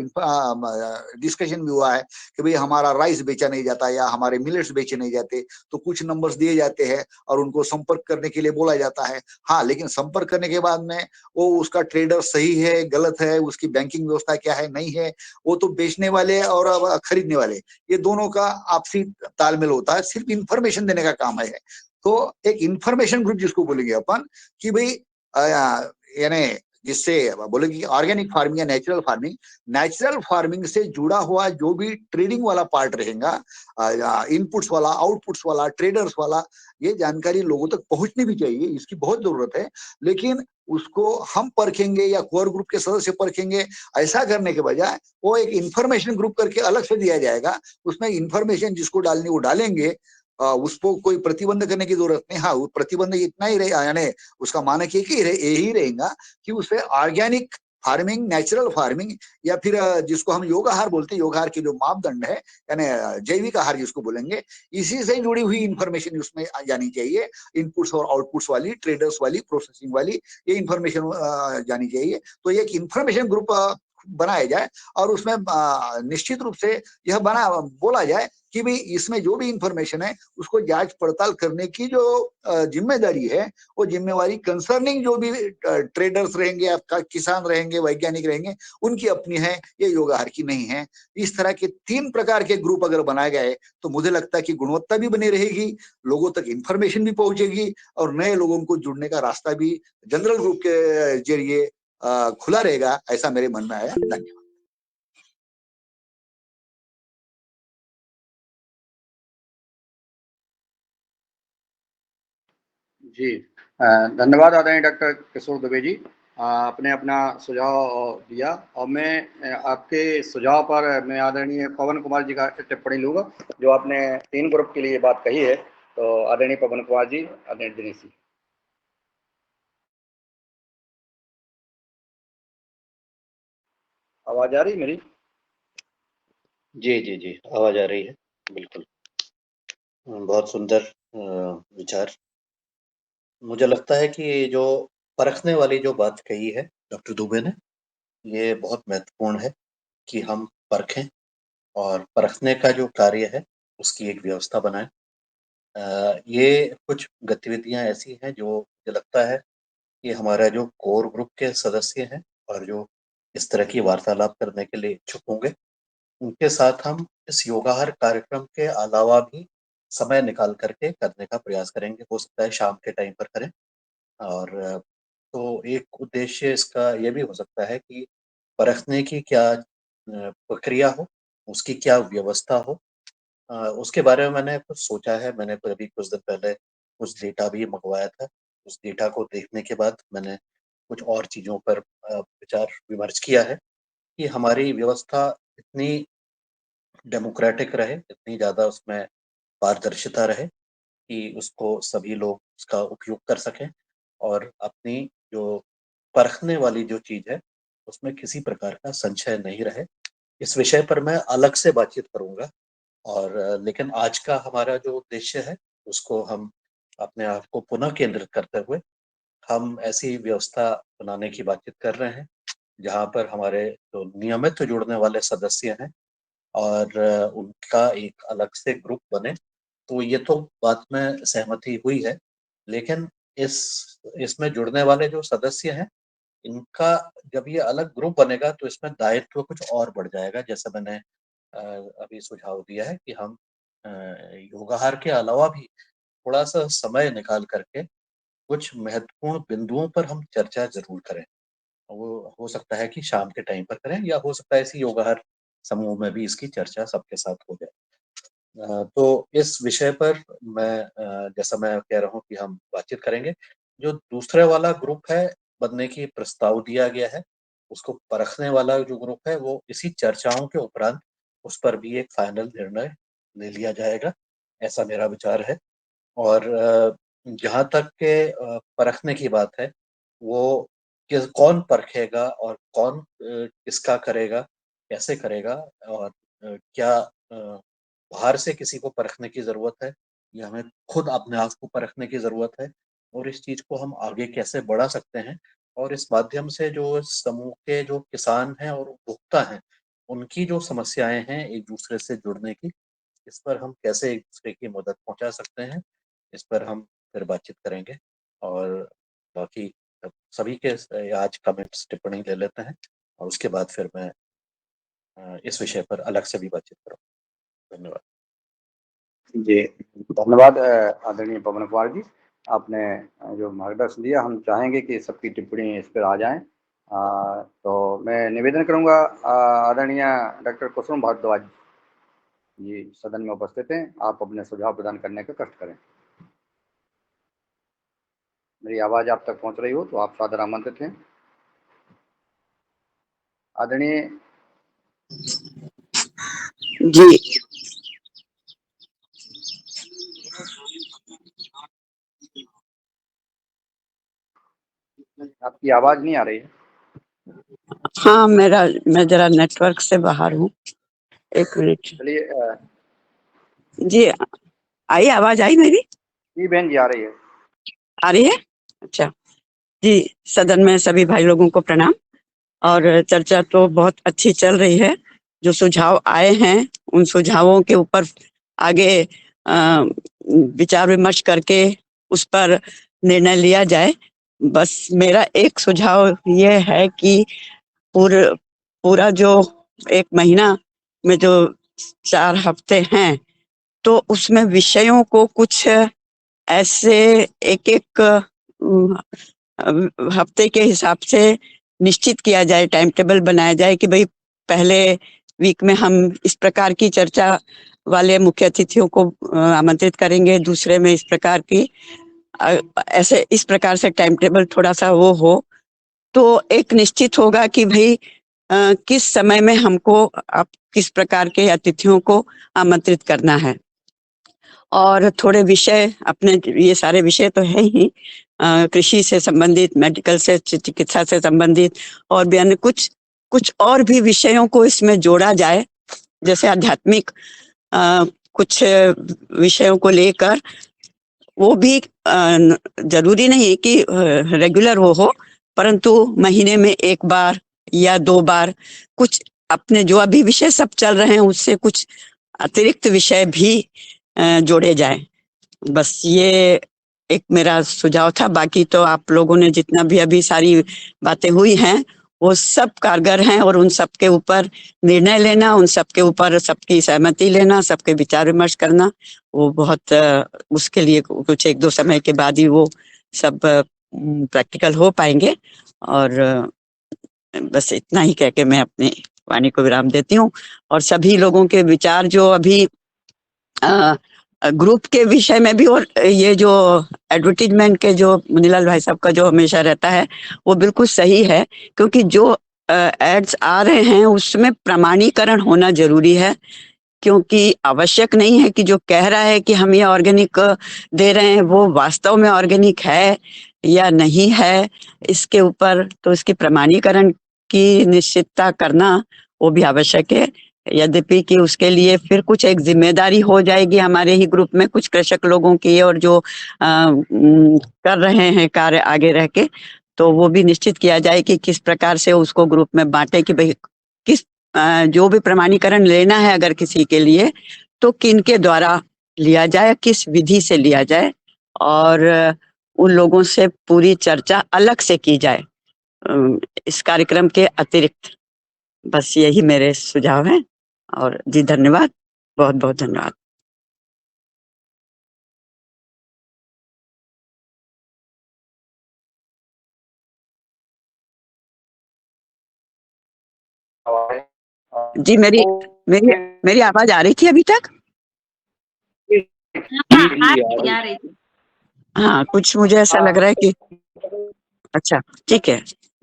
डिस्कशन भी हुआ है कि भाई हमारा राइस बेचा नहीं जाता या हमारे मिलेट्स बेचे नहीं जाते, तो कुछ नंबर्स दिए जाते हैं और उनको संपर्क करने के लिए बोला जाता है। हाँ, लेकिन संपर्क करने के बाद में वो उसका ट्रेडर सही है गलत है, उसकी बैंकिंग व्यवस्था क्या है नहीं है, वो तो बेचने वाले और खरीदने वाले ये दोनों का आपसी तालमेल होता है, सिर्फ इंफॉर्मेशन देने का काम है। तो एक इंफॉर्मेशन ग्रुप जिसको बोलेंगे अपन कि भाई यानी जिससे बोलेंगे ऑर्गेनिक फार्मिंग या नेचुरल फार्मिंग से जुड़ा हुआ जो भी ट्रेडिंग वाला पार्ट रहेगा, इनपुट्स वाला आउटपुट्स वाला ट्रेडर्स वाला, ये जानकारी लोगों तक पहुंचनी भी चाहिए, इसकी बहुत जरूरत है। लेकिन उसको हम परखेंगे या कोर ग्रुप के सदस्य परखेंगे, ऐसा करने के बजाय वो एक इंफॉर्मेशन ग्रुप करके अलग से दिया जाएगा। उसमें इंफॉर्मेशन जिसको डालनी वो डालेंगे, उसको कोई प्रतिबंध करने की जरूरत नहीं। हाँ, प्रतिबंध इतना ही रहे, यानी उसका मानक यही रहेगा कि उससे ऑर्गेनिक फार्मिंग, नेचुरल फार्मिंग, या फिर जिसको हम योगाहार बोलते हैं, योगाहार के जो मापदंड है यानी जैविक आहार जिसको बोलेंगे, इसी से जुड़ी हुई इंफॉर्मेशन उसमें जानी चाहिए। इनपुट्स और आउटपुट्स वाली, ट्रेडर्स वाली, प्रोसेसिंग वाली, ये इंफॉर्मेशन जानी चाहिए। तो एक इंफॉर्मेशन ग्रुप बनाया जाए और उसमें निश्चित रूप से यह बोला जाए कि भाई इसमें जो भी इंफॉर्मेशन है उसको जांच पड़ताल करने की जो जिम्मेदारी है, वो जिम्मेवारी कंसर्निंग जो भी ट्रेडर्स रहेंगे, आपका किसान रहेंगे, वैज्ञानिक रहेंगे, उनकी अपनी है, ये योगाहार की नहीं है। इस तरह के 3 प्रकार के ग्रुप अगर बनाए गए तो मुझे लगता है कि गुणवत्ता भी बनी रहेगी, लोगों तक इंफॉर्मेशन भी पहुंचेगी और नए लोगों को जुड़ने का रास्ता भी जनरल ग्रुप के जरिए खुला रहेगा, ऐसा मेरे मन में आया। धन्यवाद। जी, धन्यवाद आदरणीय डॉक्टर किशोर दुबे जी। आपने अपना सुझाव दिया और मैं आपके सुझाव पर मैं आदरणीय पवन कुमार जी का टिप्पणी लूँगा, जो आपने 3 ग्रुप के लिए बात कही है। तो आदरणीय पवन कुमार जी, आदरणीय दिनेश जी। आवाज आ रही मेरी? जी, जी, जी, आवाज आ रही है, बिल्कुल। बहुत सुंदर विचार। मुझे लगता है कि जो परखने वाली जो बात कही है डॉक्टर दुबे ने, ये बहुत महत्वपूर्ण है कि हम परखें और परखने का जो कार्य है उसकी एक व्यवस्था बनाएं। ये कुछ गतिविधियां ऐसी हैं जो मुझे लगता है कि हमारा जो कोर ग्रुप के सदस्य हैं और जो इस तरह की वार्तालाप करने के लिए इच्छुक होंगे, उनके साथ हम इस योगाहार कार्यक्रम के अलावा भी समय निकाल करके करने का प्रयास करेंगे। हो सकता है शाम के टाइम पर करें। और तो एक उद्देश्य इसका ये भी हो सकता है कि परखने की क्या प्रक्रिया हो, उसकी क्या व्यवस्था हो। उसके बारे में मैंने कुछ सोचा है। मैंने अभी कुछ दिन पहले कुछ डेटा भी मंगवाया था। उस डेटा को देखने के बाद मैंने कुछ और चीज़ों पर विचार विमर्श किया है। कि हमारी व्यवस्था इतनी डेमोक्रेटिक रहे, इतनी ज़्यादा उसमें पारदर्शिता रहे कि उसको सभी लोग उसका उपयोग कर सकें और अपनी जो परखने वाली जो चीज़ है, उसमें किसी प्रकार का संशय नहीं रहे। इस विषय पर मैं अलग से बातचीत करूँगा और लेकिन आज का हमारा जो उद्देश्य है, उसको हम अपने आप को पुनः केंद्रित करते हुए हम ऐसी व्यवस्था बनाने की बातचीत कर रहे हैं, जहाँ पर हमारे जो नियमित जुड़ने वाले सदस्य हैं और उनका एक अलग से ग्रुप बने। तो ये तो बात में सहमति हुई है, लेकिन इसमें जुड़ने वाले जो सदस्य हैं, इनका जब ये अलग ग्रुप बनेगा तो इसमें दायित्व कुछ और बढ़ जाएगा। जैसा मैंने अभी सुझाव दिया है कि हम योगाहार के अलावा भी थोड़ा-सा समय निकाल कर के कुछ महत्वपूर्ण बिंदुओं पर हम चर्चा ज़रूर करें। वो हो सकता है कि शाम के टाइम पर करें या हो सकता है इसी योगाहार समूह में भी इसकी चर्चा सबके साथ हो जाए। तो इस विषय पर मैं जैसा मैं कह रहा हूँ कि हम बातचीत करेंगे। जो दूसरे वाला ग्रुप है, बनने की प्रस्ताव दिया गया है, उसको परखने वाला जो ग्रुप है, वो इसी चर्चाओं के उपरांत उस पर भी एक फाइनल निर्णय ले लिया जाएगा, ऐसा मेरा विचार है। और जहाँ तक के परखने की बात है, वो कौन परखेगा और कौन किसका करेगा, कैसे करेगा और क्या बाहर से किसी को परखने की ज़रूरत है या हमें खुद अपने आप को परखने की ज़रूरत है और इस चीज़ को हम आगे कैसे बढ़ा सकते हैं और इस माध्यम से जो समूह के जो किसान हैं और उपभोक्ता हैं, उनकी जो समस्याएँ हैं एक-दूसरे से जुड़ने की, इस पर हम कैसे एक-दूसरे की मदद पहुँचा सकते हैं, इस पर हम फिर बातचीत करेंगे और बाकी सभी के आज कमेंट्स टिप्पणी ले लेते हैं और उसके बाद फिर मैं इस विषय पर अलग से भी बातचीत करूँगा। धन्यवाद। जी, धन्यवाद आदरणीय पवन कुमार जी। आपने जो मार्गदर्शन दिया, हम चाहेंगे कि सबकी टिप्पणी इस पर आ जाएँ। तो मैं निवेदन करूँगा आदरणीय डॉक्टर कुसुम भारद्वाज जी सदन में उपस्थित हैं, आप अपने सुझाव प्रदान करने का कष्ट करें। मेरी आवाज़ आप तक पहुँच रही हो तो आप सादर आमंत्रित हैं। आदरणीय जी आपकी आवाज़ नहीं आ रही है। हाँ, मैं जरा नेटवर्क से बाहर हूँ, 1 मिनट। चलिए जी, आई आवाज़ आई मेरी? जी बहन जी, आ रही है। आ रही है? अच्छा। जी, सदन में सभी भाई लोगों को प्रणाम और चर्चा तो बहुत अच्छी चल रही है। जो सुझाव आए हैं, उन सुझावों के ऊपर आगे विचार-विमर्श करके उस पर निर्णय लिया जाए। बस मेरा एक सुझाव ये है कि पूरा जो 1 महीना में जो 4 हफ्ते हैं, तो उसमें विषयों को कुछ ऐसे एक-एक हफ्ते के हिसाब से निश्चित किया जाए, टाइम टेबल बनाया जाए कि भई पहले वीक में हम इस प्रकार की चर्चा वाले मुख्य अतिथियों को आमंत्रित करेंगे, दूसरे में इस प्रकार की ऐसे इस प्रकार से टाइम टेबल थोड़ा-सा वो हो, तो एक निश्चित होगा कि भई किस समय में हमको किस प्रकार के अतिथियों को आमंत्रित करना है। और थोड़े विषय अपने ये सारे विषय तो है ही कृषि से संबंधित, मेडिकल से, चिकित्सा से संबंधित और भी अन्य कुछ और भी विषयों को इसमें जोड़ा जाए, जैसे आध्यात्मिक कुछ विषयों को लेकर वो भी जरूरी नहीं कि रेगुलर वो हो, परंतु महीने में 1 बार या 2 बार कुछ अपने जो अभी विषय सब चल रहे हैं उससे कुछ अतिरिक्त विषय भी जोड़े जाएं। बस ये एक मेरा सुझाव था। बाकी तो आप लोगों ने जितना भी अभी सारी बातें हुई हैं वो सब कारगर हैं और उन सब के ऊपर निर्णय लेना, उन सब के ऊपर सबकी सहमति लेना, सबके विचार विमर्श करना, वो बहुत उसके लिए कुछ 1-2 समय के बाद ही वो सब प्रैक्टिकल हो पाएंगे। और बस इतना ही कह के मैं अपनी वाणी को विराम देती हूँ। और सभी लोगों के विचार जो अभी ग्रुप के विषय में भी और ये जो एडवर्टीजमेंट के जो मुनीलाल भाई साहब का जो हमेशा रहता है वो बिल्कुल सही है, क्योंकि जो एड्स आ रहे हैं उसमें प्रमाणीकरण होना जरूरी है, क्योंकि आवश्यक नहीं है कि जो कह रहा है कि हम ये ऑर्गेनिक दे रहे हैं वो वास्तव में ऑर्गेनिक है या नहीं है। इसके ऊपर तो इसके प्रमाणीकरण की निश्चितता करना वो भी आवश्यक है, यद्यपि कि उसके लिए फिर कुछ एक जिम्मेदारी हो जाएगी हमारे ही ग्रुप में कुछ कृषक लोगों की, और जो कर रहे हैं कार्य आगे रह के, तो वो भी निश्चित किया जाए कि किस प्रकार से उसको ग्रुप में बांटे कि भाई किस जो भी प्रमाणीकरण लेना है अगर किसी के लिए तो किनके द्वारा लिया जाए, किस विधि से लिया जाए, और उन लोगों से पूरी चर्चा अलग से की जाए इस कार्यक्रम के अतिरिक्त। बस यही मेरे सुझाव हैं। और जी धन्यवाद, बहुत बहुत धन्यवाद। जी मेरी मेरी मेरी आवाज आ रही थी अभी तक? आ रही थी। हाँ, कुछ मुझे ऐसा लग रहा है कि अच्छा ठीक है,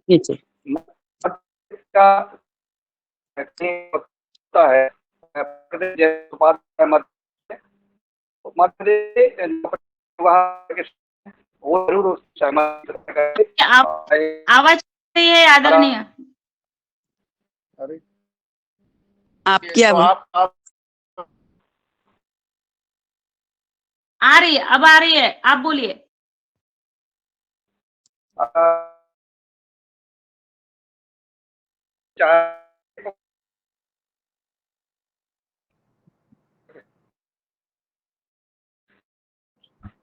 जी जी। आप आवाज रही है आदरणीय? आपकी आवाज आ रही है, अब आ रही है, आप बोलिए।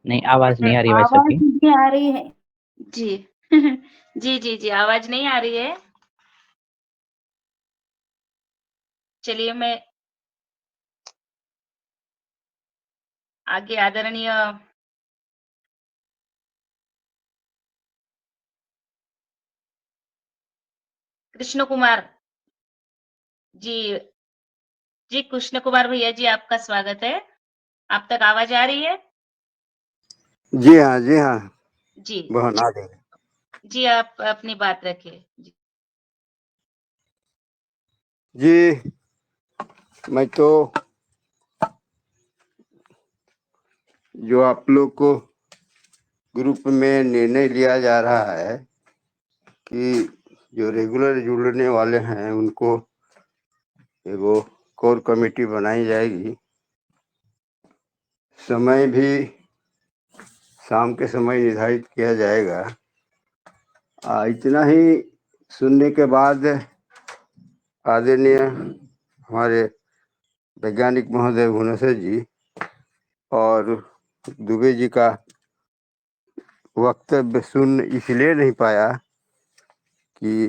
नहीं, आवाज नहीं आ रही भाई साहब आवाज की। नहीं आ रही है जी। जी जी जी, आवाज नहीं आ रही है। चलिए मैं आगे आदरणीय कृष्ण कुमार जी, जी कृष्ण कुमार भैया जी, आपका स्वागत है। आप तक आवाज आ रही है? जी हाँ, जी हाँ, जी बहन आ गई। जी, आप अपनी बात रखिए जी। जी मैं तो जो आप लोग को ग्रुप में निर्णय लिया जा रहा है कि जो रेगुलर जुड़ने वाले हैं उनको एगो कोर कमेटी बनाई जाएगी। समय भी शाम के समय निर्धारित किया जाएगा। इतना ही सुनने के बाद आदरणीय हमारे वैज्ञानिक महोदय भुवनेश्वर जी और दुबे जी का वक्तव्य सुन इसलिए नहीं पाया कि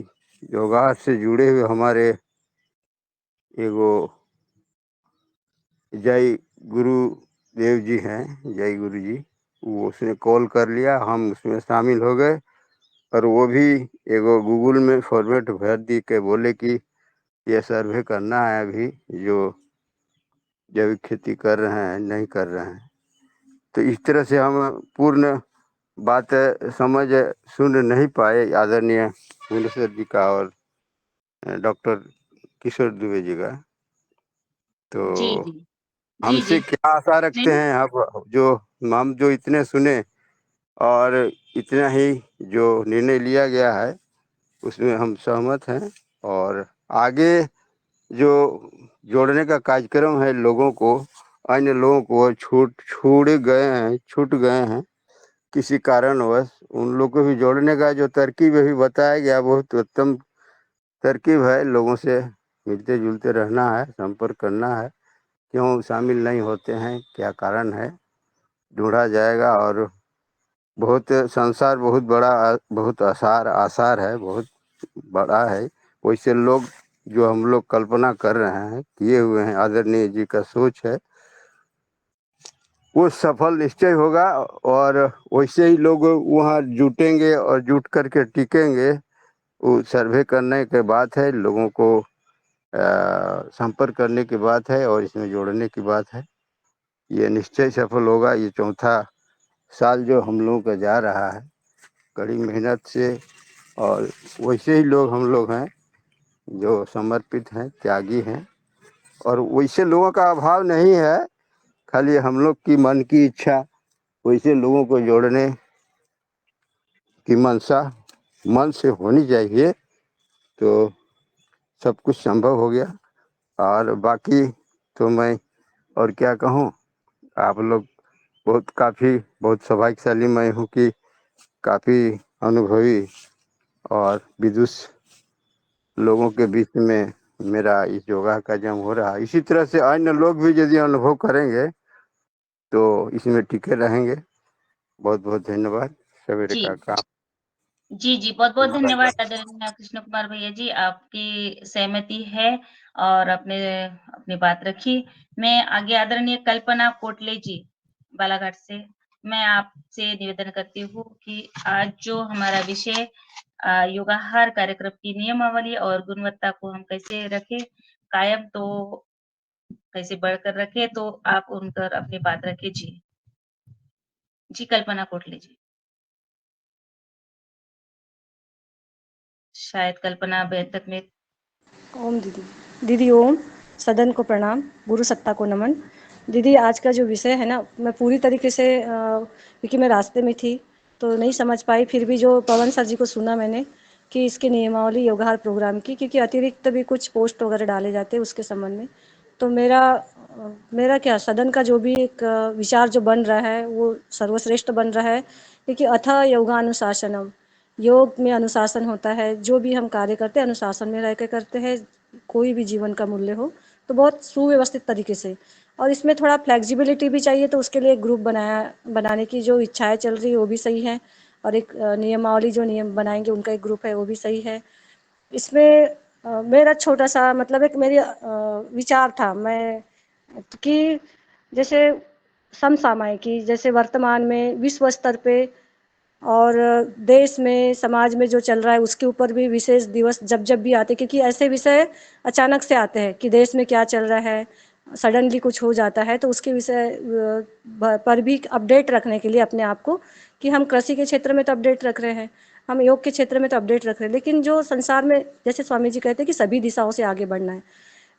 योगासन से जुड़े हुए हमारे एगो जय गुरु देव जी हैं, जय गुरु जी, वो उसने कॉल कर लिया, हम उसमें शामिल हो गए और वो भी एगो गूगल में फॉर्मेट भर दी के बोले कि ये सर्वे करना है अभी जो जैविक खेती कर रहे हैं नहीं कर रहे हैं। तो इस तरह से हम पूर्ण बात समझ सुन नहीं पाए आदरणीय भुवनेश्वर जी का और डॉक्टर किशोर दुबे जी का। तो जी जी जी हमसे जी क्या आशा रखते नहीं, हैं आप जो हम जो इतने सुने और इतना ही जो निर्णय लिया गया है उसमें हम सहमत हैं। और आगे जो जोड़ने का कार्यक्रम है लोगों को, अन्य लोगों को छूट गए हैं किसी कारणवश, उन लोग को भी जोड़ने का जो तरकीब अभी बताया गया बहुत उत्तम तरकीब है। लोगों से मिलते जुलते रहना है, संपर्क करना है, क्यों शामिल नहीं होते हैं, क्या कारण है, ढूंढा जाएगा। और बहुत संसार बहुत बड़ा, बहुत आसार है, बहुत बड़ा है। वैसे लोग जो हम लोग कल्पना कर रहे हैं, किए हुए हैं, आदरणीय जी का सोच है वो सफल निश्चय होगा। और वैसे ही लोग वहाँ जुटेंगे और जुट करके टिकेंगे। वो सर्वे करने के बात है, लोगों को संपर्क करने की बात है और इसमें जोड़ने की बात है। ये निश्चय सफल होगा। ये चौथा साल जो हम लोगों का जा रहा है कड़ी मेहनत से, और वैसे ही लोग हम लोग हैं जो समर्पित हैं, त्यागी हैं, और वैसे लोगों का अभाव नहीं है, खाली हम लोग की मन की इच्छा, वैसे लोगों को जोड़ने की मंशा मन से होनी चाहिए, तो सब कुछ संभव हो गया। और बाकी तो मैं और क्या कहूँ, आप लोग बहुत सौभाग्यशाली मैं हूँ कि काफ़ी अनुभवी और विदुष लोगों के बीच में मेरा इस योगा का जन्म हो रहा है। इसी तरह से अन्य लोग भी यदि अनुभव करेंगे तो इसमें टिके रहेंगे। बहुत बहुत धन्यवाद। सवेरे जी। का काम जी, बहुत-बहुत धन्यवाद आदरणीय कृष्ण कुमार भैया जी, आपकी सहमति है और आपने अपनी बात रखी। मैं आगे आदरणीय कल्पना कोटले जी, बालाघाट से, मैं आपसे निवेदन करती हूँ कि आज जो हमारा विषय योगाहार कार्यक्रम की नियमावली और गुणवत्ता को हम कैसे रखें कायम, तो कैसे बढ़कर रखें, तो आप उन पर अपनी बात रखें। जी। जी, कल्पना कोटले जी। शायद कल्पना अभी तक में ओम दीदी। दीदी ओम, सदन को प्रणाम, गुरु सत्ता को नमन। दीदी आज का जो विषय है ना, मैं पूरी तरीके से क्योंकि मैं रास्ते में थी तो नहीं समझ पाई, फिर भी जो पवन सर जी को सुना मैंने कि इसकी नियमावली योगाहार प्रोग्राम की, क्योंकि अतिरिक्त भी कुछ पोस्ट वगैरह डाले जाते हैं उसके संबंध में। तो मेरा क्या सदन का जो भी एक विचार जो बन रहा है वो सर्वश्रेष्ठ बन रहा है, क्योंकि अथः योगानुशासनम, योग में अनुशासन होता है। जो भी हम कार्य करते हैं अनुशासन में रह के करते हैं, कोई भी जीवन का मूल्य हो तो बहुत सुव्यवस्थित तरीके से। और इसमें थोड़ा फ्लेक्सिबिलिटी भी चाहिए, तो उसके लिए एक ग्रुप बनाने की जो इच्छाएं चल रही है वो भी सही है, और एक नियमावली जो नियम बनाएंगे उनका एक ग्रुप है वो भी सही है। इसमें मेरा छोटा सा मतलब एक मेरी विचार था मैं कि जैसे समसामयिकी, जैसे वर्तमान में विश्व स्तर पे और देश में समाज में जो चल रहा है उसके ऊपर भी विशेष दिवस जब जब भी आते हैं, क्योंकि ऐसे विषय अचानक से आते हैं कि देश में क्या चल रहा है, सडनली कुछ हो जाता है, तो उसके विषय पर भी अपडेट रखने के लिए अपने आप को, कि हम कृषि के क्षेत्र में तो अपडेट रख रहे हैं, हम योग के क्षेत्र में तो अपडेट रख रहे हैं, लेकिन जो संसार में जैसे स्वामी जी कहते हैं कि सभी दिशाओं से आगे बढ़ना है।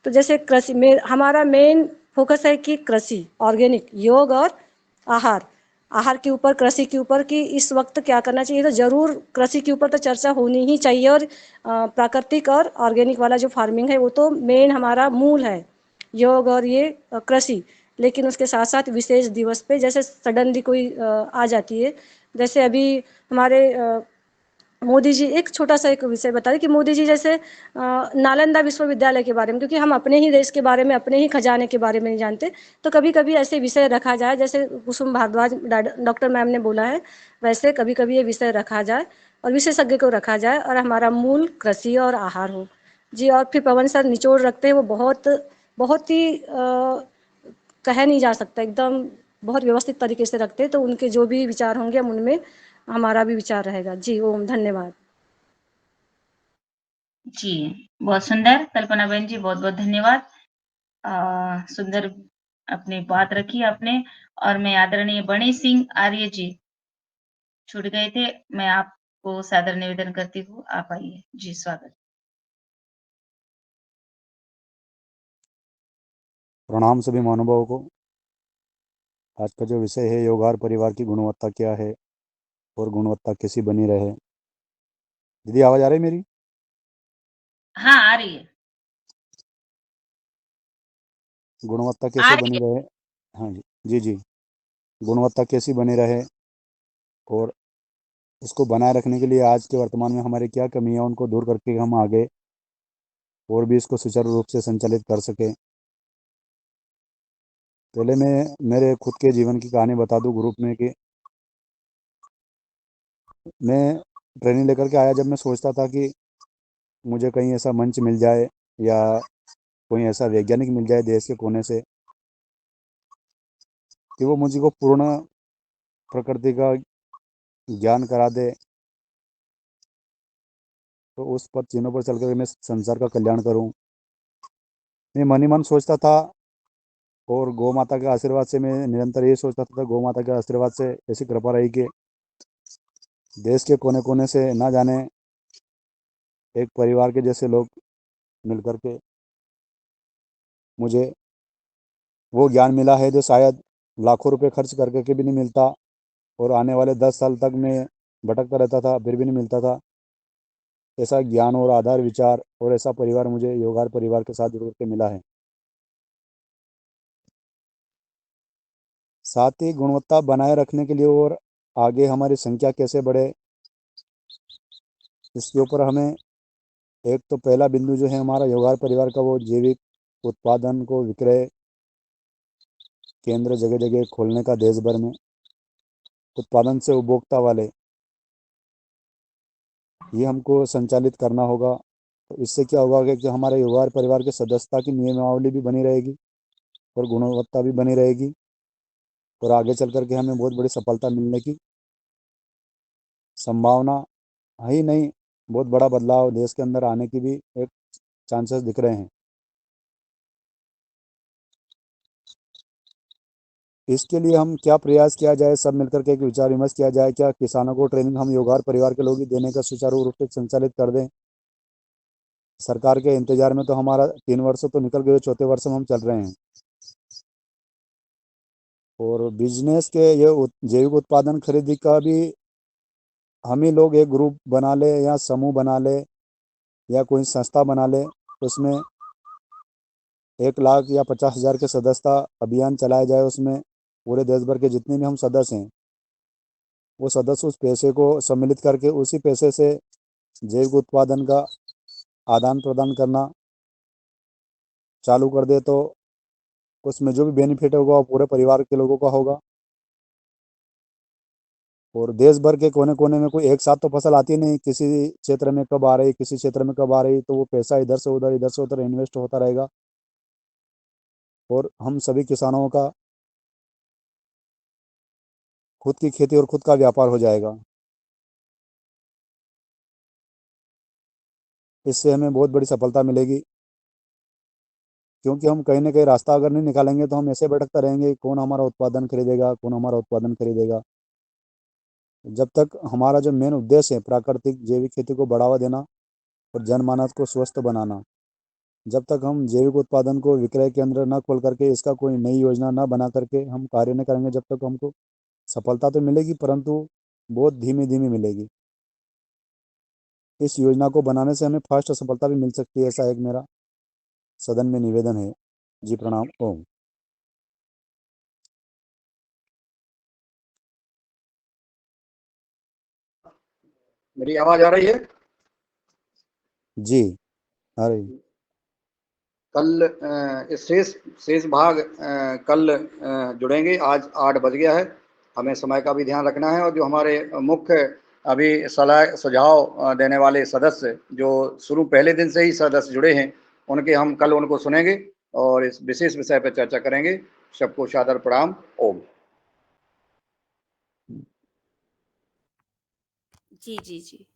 तो जैसे कृषि में हमारा मेन फोकस है कि कृषि, ऑर्गेनिक, योग और आहार, आहार के ऊपर, कृषि के ऊपर, कि इस वक्त क्या करना चाहिए। तो ज़रूर कृषि के ऊपर तो चर्चा होनी ही चाहिए, और प्राकृतिक और ऑर्गेनिक वाला जो फार्मिंग है वो तो मेन हमारा मूल है, योग और ये कृषि। लेकिन उसके साथ साथ विशेष दिवस पे जैसे सडनली कोई आ जाती है, जैसे अभी हमारे मोदी जी, एक छोटा सा एक विषय बता दें कि मोदी जी जैसे नालंदा विश्वविद्यालय के बारे में, क्योंकि हम अपने ही देश के बारे में, अपने ही खजाने के बारे में नहीं जानते, तो कभी कभी ऐसे विषय रखा जाए, जैसे कुसुम भारद्वाज डॉक्टर मैम ने बोला है, वैसे कभी कभी ये विषय रखा जाए और विशेषज्ञ को रखा जाए, और हमारा मूल कृषि और आहार हो। जी, और फिर पवन सर निचोड़ रखते हैं, वो बहुत बहुत ही कह नहीं जा सकता, एकदम बहुत व्यवस्थित तरीके से रखते हैं, तो उनके जो भी विचार होंगे हम उनमें हमारा भी विचार रहेगा। जी ओम, धन्यवाद। जी, बहुत सुंदर कल्पना बहन जी, बहुत-बहुत धन्यवाद। सुंदर अपनी बात रखी आपने। और मैं आदरणीय बणी सिंह आर्य जी छूट गए थे, मैं आपको सादर निवेदन करती हूँ, आप आइए। जी, स्वागत। प्रणाम सभी महानुभावों को। आज का जो विषय है योगाहार परिवार की गुणवत्ता क्या है और गुणवत्ता कैसी बनी रहे। दीदी आवाज आ रही है मेरी? हाँ, आ रही है। गुणवत्ता आ कैसे रही बनी है। रहे। हाँ जी, जी जी। गुणवत्ता कैसी बनी रहे और उसको बनाए रखने के लिए आज के वर्तमान में हमारी क्या कमी है, उनको दूर करके हम आगे और भी इसको सुचारू रूप से संचालित कर सके। पहले मैं मेरे खुद के जीवन की कहानी बता दूं ग्रुप में कि मैं ट्रेनिंग लेकर के आया, जब मैं सोचता था कि मुझे कहीं ऐसा मंच मिल जाए या कोई ऐसा वैज्ञानिक मिल जाए देश के कोने से कि वो मुझे को पूर्ण प्रकृति का ज्ञान करा दे, तो उस पद चिन्हों पर चल कर मैं संसार का कल्याण करूं। मैं मन ही मन सोचता था, और गौ माता के आशीर्वाद से मैं निरंतर ये सोचता था, गौ माता के आशीर्वाद से ऐसी कृपा रही कि देश के कोने कोने से ना जाने एक परिवार के जैसे लोग मिल करके मुझे वो ज्ञान मिला है जो शायद लाखों रुपए खर्च करके के भी नहीं मिलता, और आने वाले 10 साल तक मैं भटकता रहता था फिर भी नहीं मिलता था। ऐसा ज्ञान और आधार विचार और ऐसा परिवार मुझे योगार परिवार के साथ जुड़ के मिला है। साथ ही गुणवत्ता बनाए रखने के लिए और आगे हमारी संख्या कैसे बढ़े, इसके ऊपर हमें एक तो पहला बिंदु जो है हमारा योगार परिवार का, वो जैविक उत्पादन को विक्रय केंद्र जगह जगह खोलने का देश भर में, उत्पादन से उपभोक्ता वाले, ये हमको संचालित करना होगा। तो इससे क्या होगा कि हमारे योगार परिवार के सदस्यता की नियमावली भी बनी रहेगी और गुणवत्ता भी बनी रहेगी, और आगे चल करके हमें बहुत बड़ी सफलता मिलने की संभावना है ही नहीं, बहुत बड़ा बदलाव देश के अंदर आने की भी एक चांसेस दिख रहे हैं। इसके लिए हम क्या प्रयास किया जाए, सब मिलकर के एक विचार विमर्श किया जाए। क्या किसानों को ट्रेनिंग हम योगार परिवार के लोग ही देने का सुचारू रूप से संचालित कर दें? सरकार के इंतजार में तो हमारा 3 वर्ष तो निकल गए, चौथे वर्ष में हम चल रहे हैं। और बिजनेस के ये जैविक उत्पादन खरीदी का भी हम ही लोग एक ग्रुप बना ले या समूह बना ले या कोई संस्था बना ले, उसमें 1 लाख या 50,000 के सदस्यता अभियान चलाया जाए। उसमें पूरे देश भर के जितने भी हम सदस्य हैं, वो सदस्य उस पैसे को सम्मिलित करके उसी पैसे से जैविक उत्पादन का आदान प्रदान करना चालू कर दे, तो उसमें जो भी बेनिफिट होगा वो पूरे परिवार के लोगों का होगा। और देश भर के कोने कोने में कोई एक साथ तो फसल आती नहीं, किसी क्षेत्र में कब आ रही, किसी क्षेत्र में कब आ रही, तो वो पैसा इधर से उधर इन्वेस्ट होता रहेगा, और हम सभी किसानों का खुद की खेती और खुद का व्यापार हो जाएगा। इससे हमें बहुत बड़ी सफलता मिलेगी, क्योंकि हम कहीं ना कहीं रास्ता अगर नहीं निकालेंगे तो हम ऐसे भटकते रहेंगे, कौन हमारा उत्पादन खरीदेगा, कौन हमारा उत्पादन खरीदेगा। जब तक हमारा जो मेन उद्देश्य है प्राकृतिक जैविक खेती को बढ़ावा देना और जनमानस को स्वस्थ बनाना, जब तक हम जैविक उत्पादन को विक्रय केंद्र न खोल करके, इसका कोई नई योजना न बना करके हम कार्य न करेंगे, जब तक हमको सफलता तो मिलेगी परंतु बहुत धीमी धीमी मिलेगी। इस योजना को बनाने से हमें फास्ट सफलता भी मिल सकती है, ऐसा एक मेरा सदन में निवेदन है। जी प्रणाम। ओम। मेरी आवाज आ रही है? जी आ रही। कल इस शेष भाग कल जुड़ेंगे। आज 8 बज गया है, हमें समय का भी ध्यान रखना है। और जो हमारे मुख्य अभी सलाह सुझाव देने वाले सदस्य जो शुरू पहले दिन से ही सदस्य जुड़े हैं, उनके हम कल उनको सुनेंगे और इस विशेष विषय पर चर्चा करेंगे। सबको सादर प्रणाम। ओम। जी, जी, जी।